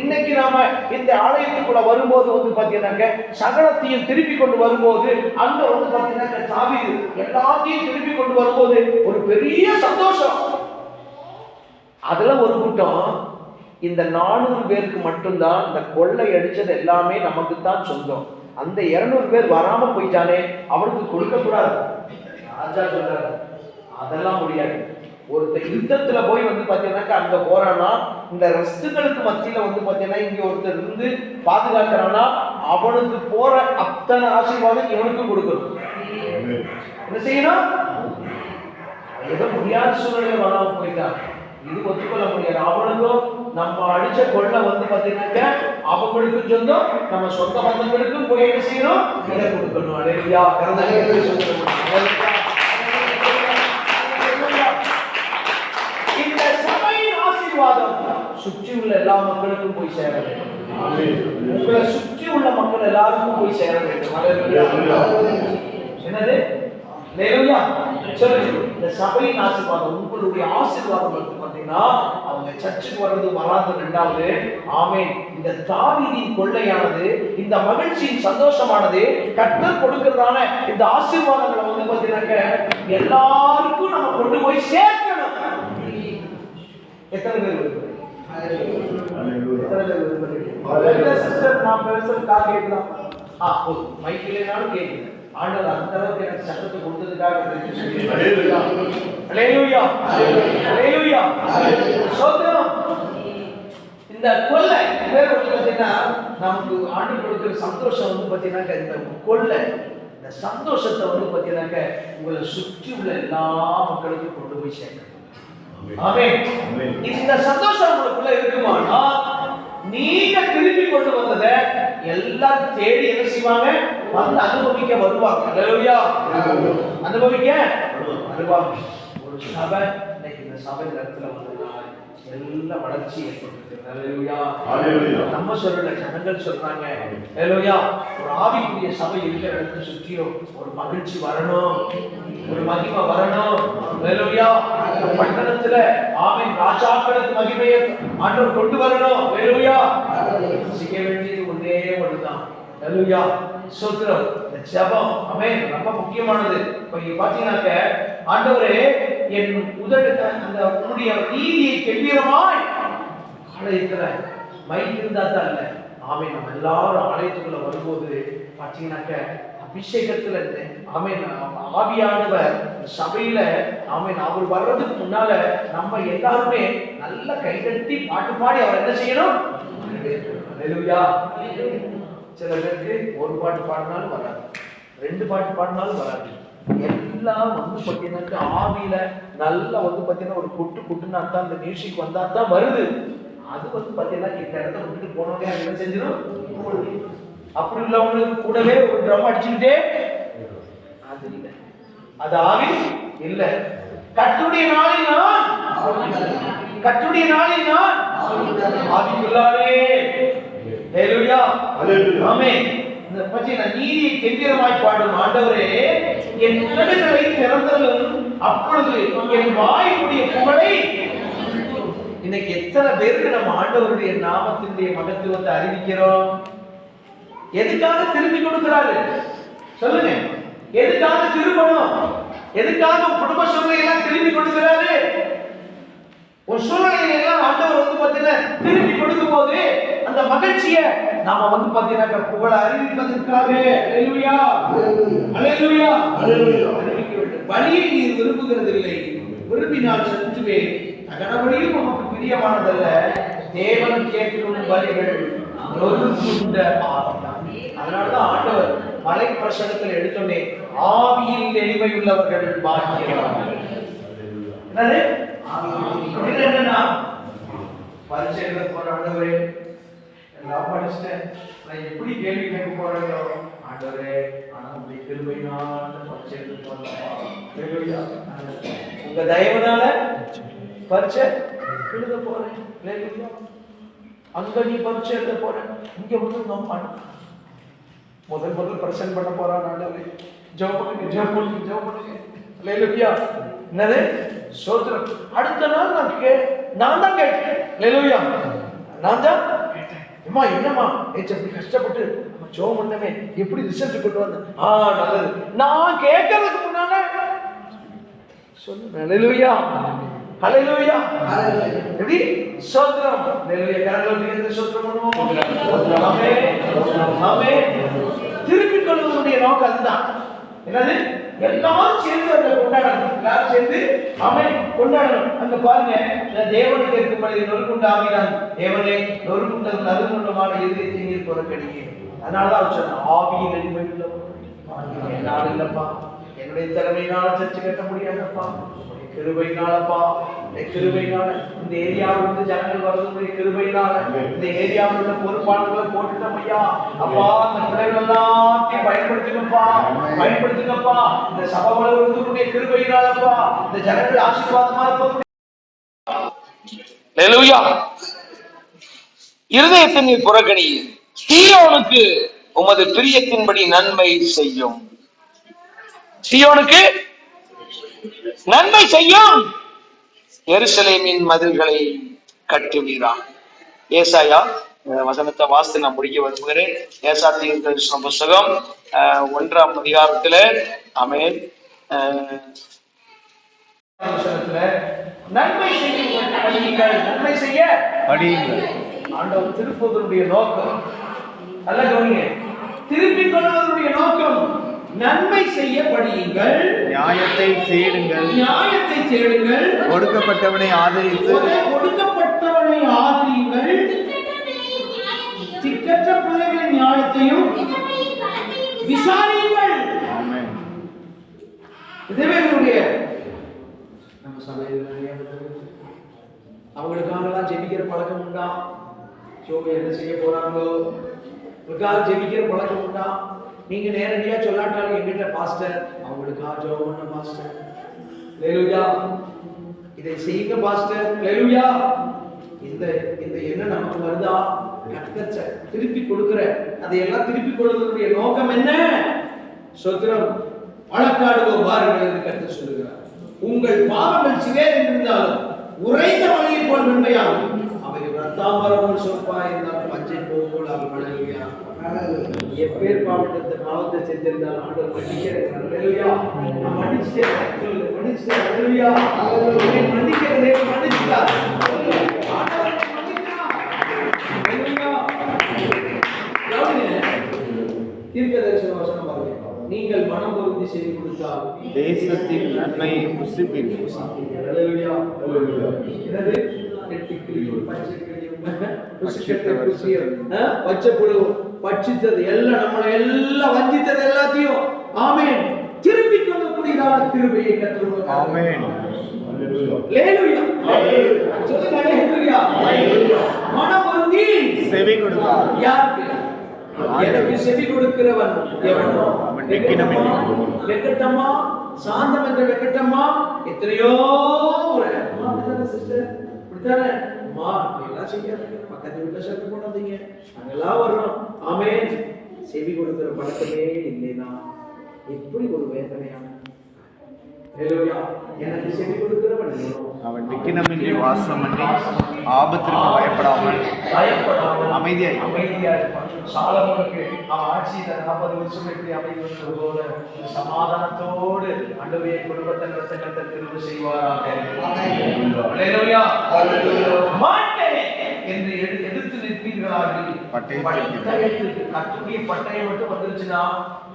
இன்னைக்கு நாம இந்த ஆலயத்துக்குள்ள வரும்போது வந்து பாத்தீங்கன்னாக்க சகலத்தையும் திருப்பி கொண்டு வரும்போது அங்க வந்து பாத்தீங்கன்னா தாவீது எல்லாத்தையும் திருப்பி கொண்டு வரும்போது ஒரு பெரிய சந்தோஷம். அதுல ஒரு கூட்டம், இந்த 400 பேருக்கு மட்டும்தான் இந்த கொள்ளை அடிச்சது எல்லாமே நமக்கு தான் சொந்தம், அந்த 200 பேர் வராம போயிட்டானே அவனுக்கு கொடுக்க கூடாது. ராஜா சொல்றாரு அதெல்லாம் முடியாது. ஒருத்தர் யுத்தத்துல போய் வந்து பாத்தீங்கன்னாக்கா அங்க போறானா, இந்த ரஸ்துகளுக்கு மத்தியில வந்து பாத்தீங்கன்னா இங்க ஒருத்தர் இருந்து பாதுகாக்கிறானா அவனுக்கு போற அத்தனை ஆசீர்வாதம் இவனுக்கும் கொடுக்கணும். என்ன செய்யணும்? ஏதோ முடியாத சூழ்நிலை வராம போயிட்டான், இது ஒத்துக்கொள்ள முடியாது. அவனுக்கும் நம்ம அடிச்ச கொள்ள வந்து பார்த்தீங்கன்னா அவங்களுக்கும் சொந்தம், நம்ம சொந்த பந்தங்களுக்கும் போய் என்ன செய்யணும்? இதை கொடுக்கணும். அல்லேலூயா. இந்த சபையின் ஆசீர்வாதம் சுற்றி உள்ள எல்லா மக்களுக்கும் போய் சேர வேண்டும். உங்களை சுற்றி உள்ள மக்கள் எல்லாருக்கும் போய் சேர வேண்டும். என்னது? அல்லேலூயா. சொல்லுங்க. இந்த சபையின் ஆசீர்வாதம், உங்களுடைய ஆசீர்வாதம் வந்து பாத்தீங்கன்னா அவங்க சர்ச்சுக்கு வர்றது வராது ரெண்டாவது. ஆமென். இந்த தாவீதின் கொள்ளையானது, இந்த மகிழ்ச்சியின் சந்தோஷமானது, கர்த்தர் கொடுக்கிறதான இந்த ஆசீர்வாதங்களை வந்து பாத்தீங்கன்னா எல்லாருக்கும் நம்ம கொண்டு போய் சேர்க்கணும். எத்தனை பேர் விரும்புறீங்க? எத்தனை பேர் விரும்புறீங்க? சிஸ்டர் நான் பேசுறது கால் கேட்கலாம். மைக்கிலேனாலும் கேட்குது. ஆண்டவர் அந்த அளவுக்கு எனக்கு சட்டத்தை கொடுத்ததுக்காக அல்லேலூயா. அல்லேலூயா. அல்லேலூயா. சோதரம். இந்த கொள்ளை பேர் வந்து பார்த்தீங்கன்னா நமக்கு ஆண்டு கொடுக்கிற சந்தோஷம் வந்து பார்த்தீங்கன்னா இந்த கொள்ளை, இந்த சந்தோஷத்தை வந்து பார்த்தீங்கன்னாக்க உங்களை சுற்றி உள்ள எல்லா மக்களுக்கும் கொண்டு போய் சேர்க்கணும். ஆமென். இந்த சந்தோஷம் உங்களுக்குள்ள இருக்குமானா நீங்க திருப்பி கொண்டு வந்ததை எல்லாம் தேடி என்ன செய்வாங்க? வந்து அனுபவிக்க வருவாங்க. அல்லேலூயா. அனுபவிக்க வருவாங்க. ஒரு சபை இன்னைக்கு இந்த சபை இடத்துல வந்ததுனால எல்லா வளர்ச்சி ஏற்பட்டிருக்கு. அல்லேலூயா. நம்ம சொல்லல, ஜனங்கள் சொல்றாங்க. அல்லேலூயா. ஒரு ஆவிக்குரிய சபை இருக்கிற இடத்துல சுற்றியும் ஒரு மகிழ்ச்சி வரணும், ஒரு மகிமை வரணும். அல்லேலூயா. பட்டணத்துல ஆமென் ராஜாக்களுக்கு மகிமையை ஆண்டவர் கொண்டு வரணும். அல்லேலூயா. செய்ய வேண்டியது ஒன்றே ஒன்றுதான். அல்லேலூயா. ஸ்தோத்திரம். இந்த ஜெபம் ஆமென் ரொம்ப முக்கியமானது. இப்ப நீங்க பாத்தீங்கன்னாக்க ஆண்டவரே என் உதடு அந்த உன்னுடைய நீதியை கெம்பீரமாய் ஆலயத்துல மைக் இருந்தா தான் இல்ல. ஆமென். நம்ம எல்லாரும் ஆலயத்துக்குள்ள வரும்போது பாத்தீங்கன்னாக்க அபிஷேகத்துல ஆமென் ஆவியானவர் சபையில ஆமென் அவர் வர்றதுக்கு முன்னால நம்ம எல்லாருமே நல்ல கைகட்டி பாட்டு பாடி அவர் என்ன செய்யணும்? அல்லேலூயா. சில பேருக்கு ஒரு பாட்டு பாடினாலும் வராது, ரெண்டு பாட்டு பாடினாலும் வராது. எல்லாம் வந்து பார்த்தீங்கன்னா ஆவியில நல்லா வந்து பார்த்தீங்கன்னா ஒரு குட்டுனா தான் அந்த மியூசிக் வந்தா தான் வருது. அது வந்து பார்த்தீங்கன்னா இந்த இடத்த விட்டுட்டு போனோடனே என்ன செஞ்சிடும்? அப்படி உள்ளவங்களுக்கு கூடவே ஒரு ட்ரம் அடிச்சுக்கிட்டே அது இல்லை, அது ஆவி இல்லை. கர்த்தருடைய நாளில் நான் ஆவிக்குள்ளாரே. அல்லேலூயா. ஆமென். இந்த பத்தின நீதியை கெம்பீரமாய் பாடும் ஆண்டவரே என் உதடுகளை திறந்தலும் அப்பொழுது என் வாயுடைய புகழை. இன்னைக்கு எத்தனை பேருக்கு நம்ம ஆண்டவருடைய நாமத்தினுடைய மகத்துவத்தை அறிவிக்கிறோம்? எதுக்காக திரும்பி கொடுக்கிறாரு சொல்லுங்க? எதுக்காக திரும்பணும்? எதுக்காக குடும்ப சூழ்நிலையெல்லாம் திரும்பி கொடுக்கிறாரு? ஒரு சூழ்நிலையெல்லாம் ஆண்டவர் வந்து பார்த்தீங்கன்னா திரும்பி கொடுக்கும் போது அந்த மகிழ்ச்சியை நாம வந்து பார்த்தீங்கன்னா புகழ அறிவிப்பதற்காக அல்லேலூயா அல்லேலூயா அல்லேலூயா அறிவிக்க வேண்டும். பலியை நீர் விரும்புகிறதில்லை, விரும்பினால் செலுத்துவேன். தகனபடியும் நமக்கு பிரியமானதல்ல, தேவன் கேட்கும் பலிகள் நொறுங்குண்ட ஆவிதான். அதனாலதான் ஆண்டவர் மலை பிரசங்கத்தில் எடுத்தோன்னே ஆவியில் எளிமை உள்ளவர்கள் பாக்கியவான்கள். என்னது? என்னன்னா பரிசை எழுத போற ஆண்டவரே எல்லாம் படிச்சுட்டேன், நான் எப்படி கேள்வி கேட்க போறேன் ஆண்டவரே, ஆனா உங்களுடைய கிருபையினால பரிசை எழுத போறேன், உங்க தயவுனால பரிசை எழுத போறேன். அங்க நீ பரிசை எழுத போறேன், இங்க வந்து உங்க அம்மா முதல் பிரசன்ட் பண்ண போறான் ஆண்டவரே. ஜெபம் பண்ணுங்க. அல்லேலூயா. என்னது? ஸ்தோத்திரம். அடுத்த நாள் நான் தான் கேட்டேன். அல்லேலூயா. நான் தான் கேட்டேன். அம்மா என்னம்மா அப்படி கஷ்டப்பட்டு நம்ம ஜெபம் பண்ணவே எப்படி ரிசல்ட் கொண்டு வந்த? நல்லது. நான் கேட்கறதுக்கு முன்னால சொல்லு. அல்லேலூயா. அல்லேலூயா. எப்படி? ஸ்தோத்திரம். அல்லேலூயா. கரங்களை ஸ்தோத்திரம் பண்ணுவோம். ஆமென். ஆமென். திருப்பி கொள்வதுடைய நோக்கம் அதுதான். என்னது? எல்லாரும் சேர்ந்து அதை கொண்டாடணும். எல்லாரும் சேர்ந்து ஆமென் கொண்டாடணும். அங்க பாருங்க, தேவனுக்கு இருக்கும் பள்ளி நொறுக்குண்ட ஆவிதான் தேவனே நொறுக்குண்ட நறுங்குண்டமான இதயத்தை நீர் புறக்கணியே. அதனாலதான் அவர் சொன்ன ஆவியில் எளிமை உள்ளவர். என்னால் இல்லப்பா, என்னுடைய திறமையினால சர்ச்சை கட்ட முடியாதப்பா, கிருபையினாலப்பா, கிருபையினால இந்த ஏரியாவில் இருந்து ஜனங்கள் வருவதுடைய கிருபையினால இந்த ஏரியாவில் உள்ள பொறுப்பாளர்களை போட்டுட்டோம் ஐயா. அப்பா அந்த பிள்ளைகள் எல்லாத்தையும் பயன்படுத்துங்கப்பா, பயன்படுத்துங்கப்பா. இந்த சபை வளர்வதற்குரிய கிருபையினாலப்பா இந்த ஜனங்கள் ஆசீர்வாதமா இருப்பது. அல்லேலூயா. இருதயத்தின் புறக்கணியில் சீயோனுக்கு உமது பிரியத்தின்படி நன்மை செய்யும். சீயோனுக்கு நன்மை செய்யும், எருசலேமின் மதில்களை கட்டுவீரா. ஏசாயா வசனத்தை வாசித்து நான் முடிக்க விரும்புகிறேன். ஏசா தீர்க்கதரிசன புஸ்தகம் 1ஆம் அதிகாரத்துல ஆமென் நன்மை செய்யுங்கள், நன்மை செய்ய படியுங்கள். ஆண்டவர் திருப்பதனுடைய நோக்கம் அல்ல, கவனிங்க, திருப்பிக் கொள்வதனுடைய நோக்கம் நன்மை செய்ய படியுங்கள், நியாயத்தை தேடுங்கள், நியாயத்தை தேடுங்கள், ஒடுக்கப்பட்டவனை ஆதரித்து ஒடுக்கப்பட்டவனை ஆதரியுங்கள், திக்கற்ற பிள்ளைகளின் நியாயத்தையும் விசாரியுங்கள். ஆமென். இதுவே என்னுடைய நம்ம சபையில் அவங்களுக்காகலாம் ஜெபிக்கிற பழக்கம் உண்டா? ஜோபி என்ன செய்ய போறாங்களோ உங்களுக்காக ஜெபிக்கிற பழக்கம் உண்டா? நீங்க நேரடியா சொல்லாட்டாலும் எங்கிட்ட பாஸ்டர் அவங்களுக்காக ஜெபம் பண்ண பாஸ்டர், ஹல்லேலூயா, இதை செய்யுங்க பாஸ்டர், ஹல்லேலூயா. இந்த இந்த என்ன நமக்கு வருதா? கட்டச்ச திருப்பி கொடுக்கிற அதையெல்லாம் திருப்பி கொடுக்கிறதுடைய நோக்கம் என்ன? சோத்திரம். வழக்காடுவோம் வாருங்கள் என்று கர்த்தர் சொல்லுகிறார். உங்கள் பாவங்கள் சிவேர் என்றிருந்தாலும் உறைந்த மலையை போல் வெண்மையாகும், அவைகள் ரத்தாம்பரம் சொற்பாய் இருந்தால் பச்சை போல் அவர் வளருவியா. எப்பேர் பாவத்தை பாவத்தை செஞ்சிருந்தால் ஆண்டவர் மன்னிக்கிறேன், ஹல்லேலூயா, நான் மன்னிச்சிட்டேன், சொல்லுங்க மன்னிச்சிட்டேன், ஹல்லேலூயா, அவர் மன்னிக்கிறதே மன்னிச்சிட்டார், ஆண்டவர் மன்னிக்கிறார், ஹல்லேலூயா. தீர்க்கதரிசன வசனம் பாருங்க, நீங்கள் மனம் பொருந்தி செய்து கொடுத்தால் தேசத்தின் நன்மையை புசிப்பீர்கள். ஹல்லேலூயா, ஹல்லேலூயா. என்னது? கெட்டிக்கிளியும் பச்சைக்கிளியும் பச்சை புழு பட்சித்தது எல்லாம் நம்மளை எல்லாம் வஞ்சித்தது எல்லாத்தையும் ஆமென் திருப்பி கொள்ளக்கூடியதான கிருபையை கற்றுக்கொள்ளுங்க. ஆமென். ஹல்லேலூயா. சொல்லுங்க ஹல்லேலூயா. மனம் பொருந்தி செவி கொடுத்தார். யாருக்கு? எனக்கு செவி கொடுக்கிறவன் எவனோ? அவன் வெட்கட்டமா சாந்தம் என்ற வெட்கட்டமா எத்தனையோ சிஸ்டர் இப்படித்தானே அம்மா எல்லாம் செய்யாதீங்க, பக்கத்து வீட்டுல சட்டை போடாதீங்க, நாங்கெல்லாம் வர்றோம். ஆமென். செவி கொடுக்கிற பழக்கமே இல்லைனா எப்படி ஒரு வேதனையான. ஹல்லேலூயா. எனக்கு செவி கொடுக்கிறவன் அவன் விக்கினமின்றி வாசம் பண்ணி ஆபத்திற்கு பயப்படாமல் அமைதியாய் இருப்பான். சாலமோனுக்கு அவன் ஆட்சியில 40 வருஷம் எப்படி அமைதி வந்தது போல சமாதானத்தோடு ஆண்டவரே குடும்பத்தை நடத்த கர்த்தர் கிருபை செய்வாராக. ஹல்லேலூயா. மாட்டேன் என்று எதிர்த்து நிற்பீர்களாக. பட்டயத்துக்கு கர்த்தருடைய பட்டயம் மட்டும் வந்துருச்சுன்னா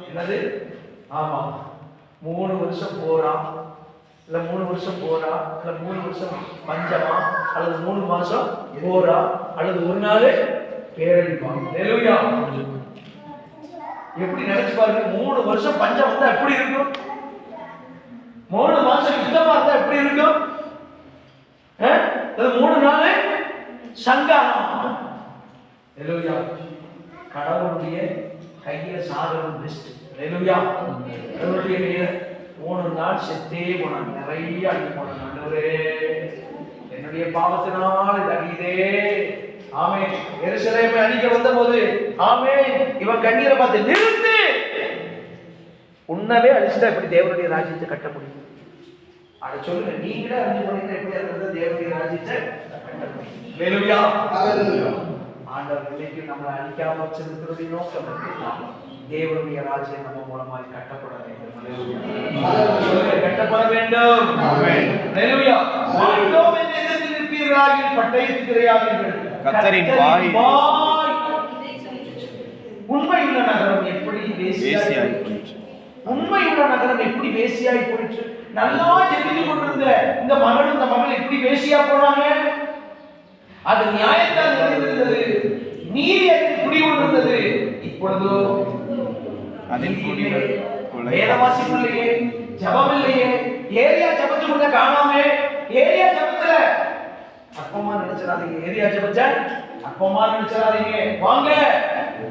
என்னது? ஆமா, 3 வருஷம் போரா, இல்ல 3 வருஷம் போரா, இல்ல 3 வருஷம் பஞ்சமா, அல்லது 3 மாசம் போரா, அல்லது ஒரு நாள் பேரழிப்பான். ஹல்லேலூயா. எப்படி நினைச்சு பாருங்க, 3 வருஷம் பஞ்சம் வந்தா எப்படி இருக்கும்? 3 மாசம் யுத்தமா இருந்தா எப்படி இருக்கும்? 3 நாள் சங்காரம். ஹல்லேலூயா. கடவுளுடைய கையில சாதனம் பெஸ்ட். ஹல்லேலூயா. கடவுளுடைய கையில 3 நாள் செத்தே போனாங்க, நிறைய அழிஞ்சு போனாங்க. ஆண்டவரே என்னுடைய பாவத்தினால் இது அழியுதே. ஆமென். எருசலேமை அழிக்க வந்த போது ஆமென் இவன் கண்ணீரை பார்த்து நிறுத்து, உன்னவே அழிச்சிட்டா எப்படி தேவனுடைய ராஜ்யத்தை கட்ட முடியும்? அதை சொல்லுங்க, நீங்களே அழிஞ்சு போனீங்க, எப்படி இருக்கிறது தேவனுடைய ராஜ்யத்தை கட்ட முடியும்? ஹல்லேலூயா. ஆண்டவர் இன்னைக்கு நம்மளை அழிக்காம வச்சிருக்கிறதுடைய நோக்கம் தேவனுடைய ராஜ்யம் நம்ம மூலமாய் கட்டப்பட வேண்டும். கட்டப்பட வேண்டும். ஹல்லேலூயா. மாட்டோம் என்று எதிர்த்து நிற்பீர்களாகில் பட்டயத்துக்கு இரையாவீர்கள். கர்த்தரின் வாய் உண்மையுள்ள நகரம் எப்படி வேசியாய் போயிற்று? உண்மையுள்ள நகரம் எப்படி வேசியாய் போயிற்று? நல்லா ஜெபித்து கொண்டிருந்த இந்த மகள் இந்த மகள் எப்படி வேசியா போனாங்க? அது நியாயத்தால் நிறைந்திருந்தது, நீதி அதில் குடிகொண்டிருந்தது. இப்பொழுதோ அதில் குடிகள் கொலை. வேதவாசியம் இல்லையே, ஜபம் இல்லையே, ஏரியா ஜபத்துக்குள்ள காணாமே. ஏரியா ஜபத்துல அப்பமா நினைச்சிடாதீங்க. ஏரியா ஜபச்ச அப்பமா நினைச்சிடாதீங்க. வாங்க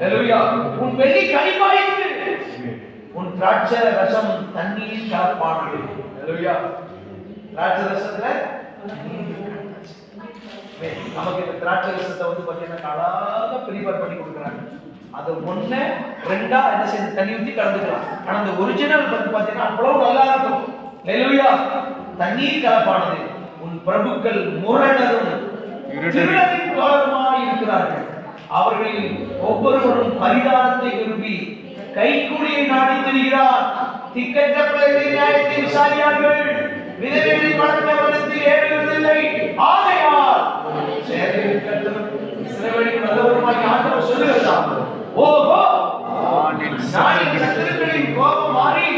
ஹalleluya. உன் வெள்ளி கனிவாயிற்று, உன் திராட்சை ரசம் தண்ணீர் கலப்பானது. ஹalleluya. திராட்சை ரசத்துல நமக்கு இந்த திராட்சை ரசத்தை வந்து பாத்தீங்கன்னா அழகா ப்ரிப்பேர் பண்ணி கொடுக்குறாங்க. அது ஒண்ணு ரெண்டா என்ன செய்து தண்ணி ஊத்தி கலந்துக்கலாம். ஆனா அந்த ஒரிஜினல் வந்து பாத்தீங்கன்னா அவ்வளவு நல்லா இருக்கும். ஹalleluya. தண்ணீர் கலப்பானது. உன் பிரபுக்கள் முரணரும் திருடரின் தோழருமாய் இருக்கிறார்கள். அவர்களில் ஒவ்வொருவரும் பரிதானத்தை விரும்பி கைக்கூலியை நாடி திரிகிறார். திக்கற்ற பிள்ளைகளின் நியாயத்தை விசாரியார்கள். விதவைகளின் வழக்கவனத்தில் ஏறுவதில்லை. ஆகையால் சேனைகளின் கர்த்தரும் இஸ்ரவேலின் வல்லவருமாய் ஆண்டவர் சொல்லுகிறார், ஓஹோ, நான் என் சத்துருக்களின் கோபம் மாறி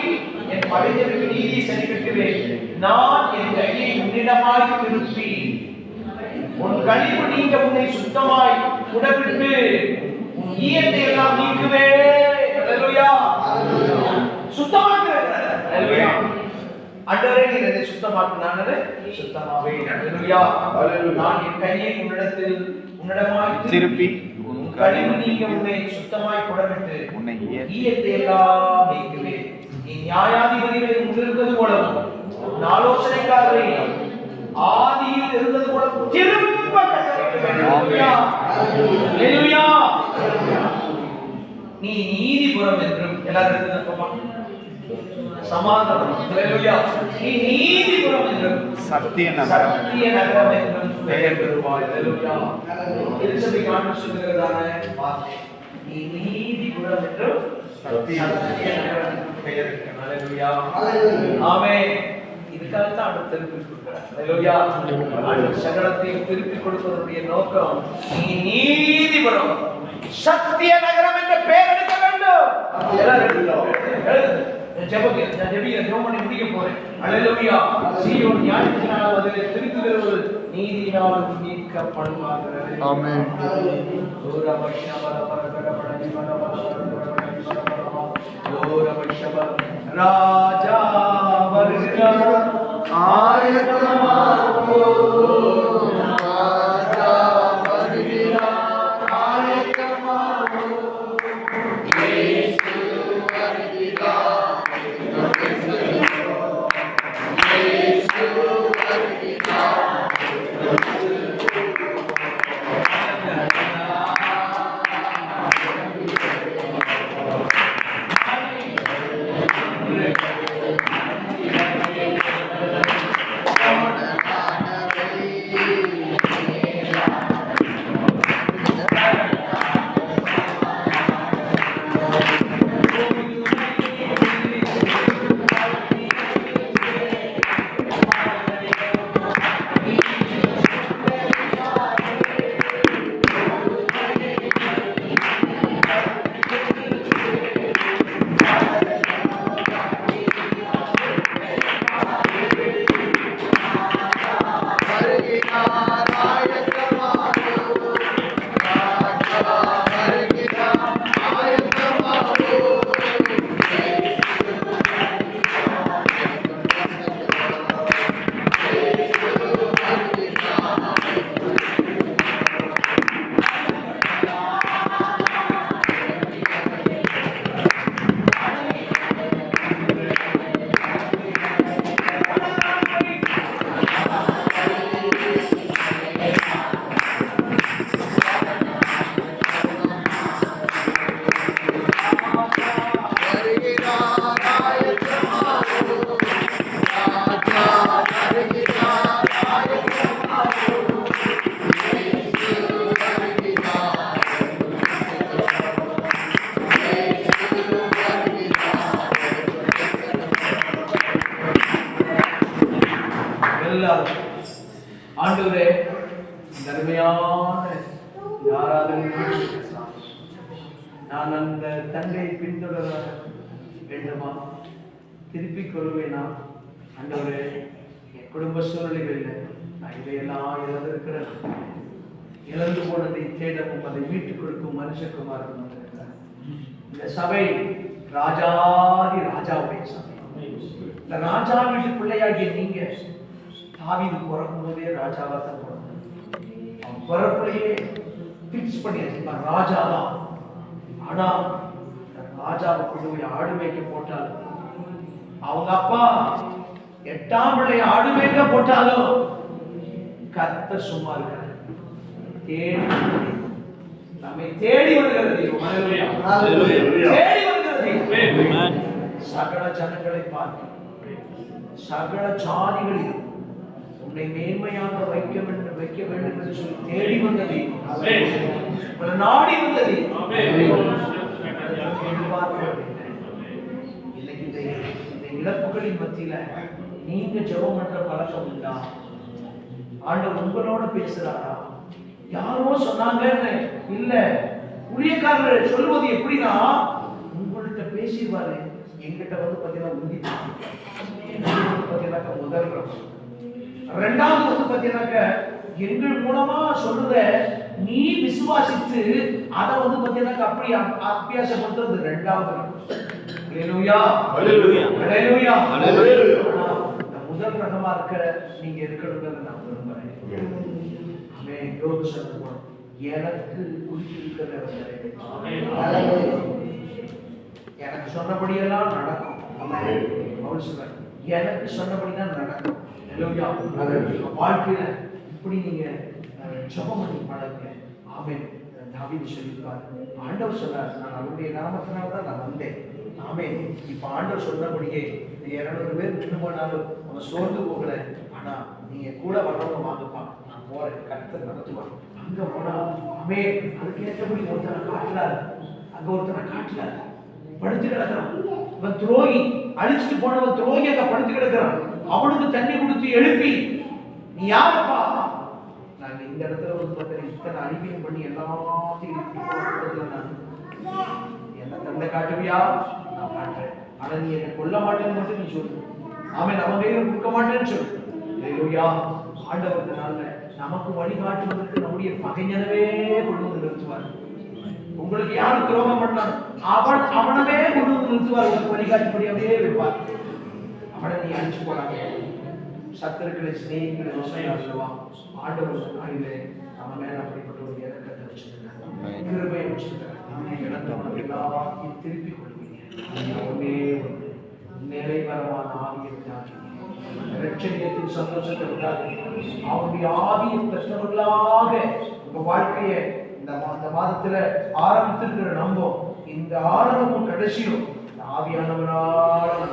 என் பகைஞருக்கு நீதியை சரி கட்டுவேன். நான் என் கையை உன்னிடமாய் திருப்பி உன் கழிவு நீங்க உன்னை சுத்தமாய் உடவிட்டு உன் ஈயத்தை எல்லாம் நீக்குவேன். ஹalleluya. சுத்தமாக்குறேன். ஹalleluya. ஆண்டவரே நீர் என்னை சுத்தமாக்குனானே சுத்தமாவே. ஹalleluya. நான் என் கையை உன்னிடமாய் திருப்பி உன் கழிவு நீங்க உன்னை சுத்தமாய் உடவிட்டு உன்னை ஈயத்தை எல்லாம் நீக்குவேன். நீ நியாயாதிபதிகளை முன்னிருந்தது போலவும் உன் ஆலோசனைக்காரரை ஆதியில் இருந்தது போல திரும்ப ஹalleluya. நீ நீதிபுரம் என்றும் எல்லாரும் சமாதானம். ஹalleluya. நீ நீதிபுரம் என்றும் சத்திய நகரம் என்றும் பெயர் பெறுவாய். ஹalleluya. திருச்சபை காண்பு சொல்லுகிறதான வார்த்தை, நீ நீதிபுரம் என்றும் சத்திய நகரம் பெயர் இருக்கு. ஹalleluya. ஆமென். இதுக்காக தான் அவர் திருப்பி கொடுக்கிறார். ஹalleluya. ஆண்டவர் சகலத்தையும் திருப்பி கொடுப்பதனுடைய நோக்கம், நீ நீதிபுரம் சத்திய நகரம் என்ற பெயர் எடுக்க வேண்டும். எல்லாரும் ஜெபம் பண்ணி முடிக்க போறேன். ஹalleluya. சீயோன் ஞானத்தினால் அதிலே திருத்துகிறவர்கள் நீதியினால் மீட்கப்படுவார்கள். ஆமென். ராஜா வருகிறார், ஆயத்தமாகோ. ராஜா வருகிறார், ஆயத்தமாகோ. இயேசு வருகிறார், இயேசு வருகிறார். ஆண்டவரே, தர்மையான யாராலும் நான் அந்த தந்தை பின்தொடர வேண்டுமா? திருப்பிக் கொள்வேனா? ஆண்டவரே, என் குடும்ப சூழ்நிலைகளில் நான் இதையெல்லாம் இழந்திருக்கிறேன். இழந்து போனதை தேடவும் அதை மீட்டுக் கொடுக்கும் மனுஷகுமாரன் வந்திருக்கிறார். இந்த சபை ராஜாதி ராஜாவுடைய சபை. இந்த ராஜா வீட்டு பிள்ளையாகிய நீங்க தாவீது பிறக்கும் போதே ராஜாவா தான் பிறந்தார். அவன் பிறப்புலையே பிக்ஸ் பண்ணியாச்சு ராஜா தான். ஆனா ராஜாவை கொண்டு போய் ஆடு மேய்க்க போட்டால் அவங்க அப்பா 8ஆம் பிள்ளைய ஆடு மேய்க்க போட்டாலும் கர்த்தர் சும்மா இருக்கிறார். தேடி நம்மை தேடி வருகிறது தெய்வம். தேடி வருகிறது தெய்வம். சகல ஜனங்களை பார்க்க சகல ஜாதிகளில் உன்னை மேன்மையாக வைக்க வேண்டும் என்று சொல்லி தேடி வந்த தெய்வம். நாடி வந்த தெய்வம். இன்னைக்கு இந்த இழப்புகளின் மத்தியில நீங்க ஜெபம் பண்ற பழக்கம் உண்டா? ஆண்டவர் உங்களோட பேசுறாரா? யாரோ சொன்னாங்கன்னு இல்ல, ஊழியக்காரர் சொல்லுவது எப்படின்னா உங்கள்கிட்ட பேசிடுவாரு. எங்கிட்ட வந்து பாத்தீங்கன்னா உறுதி பாத்தீங்கன்னாக்க முதல் ரகம். 2வது வந்து பாத்தீங்கன்னாக்க எங்கள் மூலமா சொல்றத நீ விசுவாசித்து அதை வந்து பாத்தீங்கன்னாக்க அப்படி அபியாசப்படுத்துறது 2வது ரகம். ஹல்லேலூயா ஹல்லேலூயா ஹல்லேலூயா ஹல்லேலூயா. முதல் ரகமா இருக்கிற நீங்க இருக்கணும்னு நான் விரும்புறேன். யோபு சொல்லுவான், எனக்கு எனக்கு சொன்னபடியெல்லாம் நடக்கும். அவள் சொல்றார், எனக்கு சொன்னபடிதான் நடக்கும். வாழ்க்கையில இப்படி நீங்க ஜெபம் பண்ணி பழங்க. ஆமென். தாவீது சொல்லியிருக்கார், ஆண்டவர் சொல்றார், நான் அவருடைய நாமத்தினால்தான் நான் வந்தேன். ஆமென். இப்ப ஆண்டவர் சொன்னபடியே 200 பேர் நின்று போனாலும் அவன் சோர்ந்து போகல. ஆனா நீங்க கூட வர்றவங்க வாங்கப்பா, நான் போறேன், கர்த்தர் நடத்துவார். அங்க போனா ஆமே அதுக்கு ஏற்றபடி ஒருத்தனை காட்டுறாரு. அங்க ஒருத்தனை காட்டுறாரு, படுத்து கிடக்கிறான். இவன் துரோகி, அழிச்சிட்டு போனவன் துரோகி அங்க படுத்து கிடக்கிறான். அவனுக்கு தண்ணி கொடுத்து எழுப்பி, நீ யாருப்பா? நாங்க இந்த இடத்துல வந்து பார்த்தேன், இத்தனை அறிவியம் பண்ணி எல்லாத்தையும் என்ன தந்தை காட்டுவியா? நான் காட்டுறேன். ஆனா நீ என்னை கொல்ல மாட்டேன்னு மட்டும் நீ சொல்லு. ஆமென். நம்ம கையில கொடுக்க மாட்டேன்னு சொல்லு. ஹல்லேலூயா. ஆண்டவருக்கு நாள்ல நமக்கு வழிகாட்டுவதற்கு நம்முடைய பகைஞனவே கொண்டு வந்து நிறுத்துவார். உங்களுக்கு யாரு துரோகம் பண்ணான் அவனவே கொண்டு வந்து நிறுத்துவார். உங்களுக்கு வழிகாட்டுபடி அப்படியே வைப்பார். அவனை நீ அழிச்சு போறாங்க. சத்துருக்களை சிநேகிக்கிற சொல்லுவா. ஆண்டவர் நாளிலே நம்ம மேல அப்படிப்பட்ட ஒரு இறக்கத்தை வச்சிருக்காங்க, கிருபையை வச்சிருக்காங்க. இழந்தவனுக்கு எல்லாத்தையும் திருப்பி கொள்வீங்க. ஒன்னே ஒன்று, நிறைவரமான ஆவியை இரட்சணியத்தின் சந்தோஷத்தை விடாது. அவருடைய ஆவியை பெற்றவர்களாக உங்க வாழ்க்கையை இந்த மாதத்துல ஆரம்பித்திருக்கிற நம்போ இந்த ஆரம்பமும் கடைசியும் ஆவியானவரால்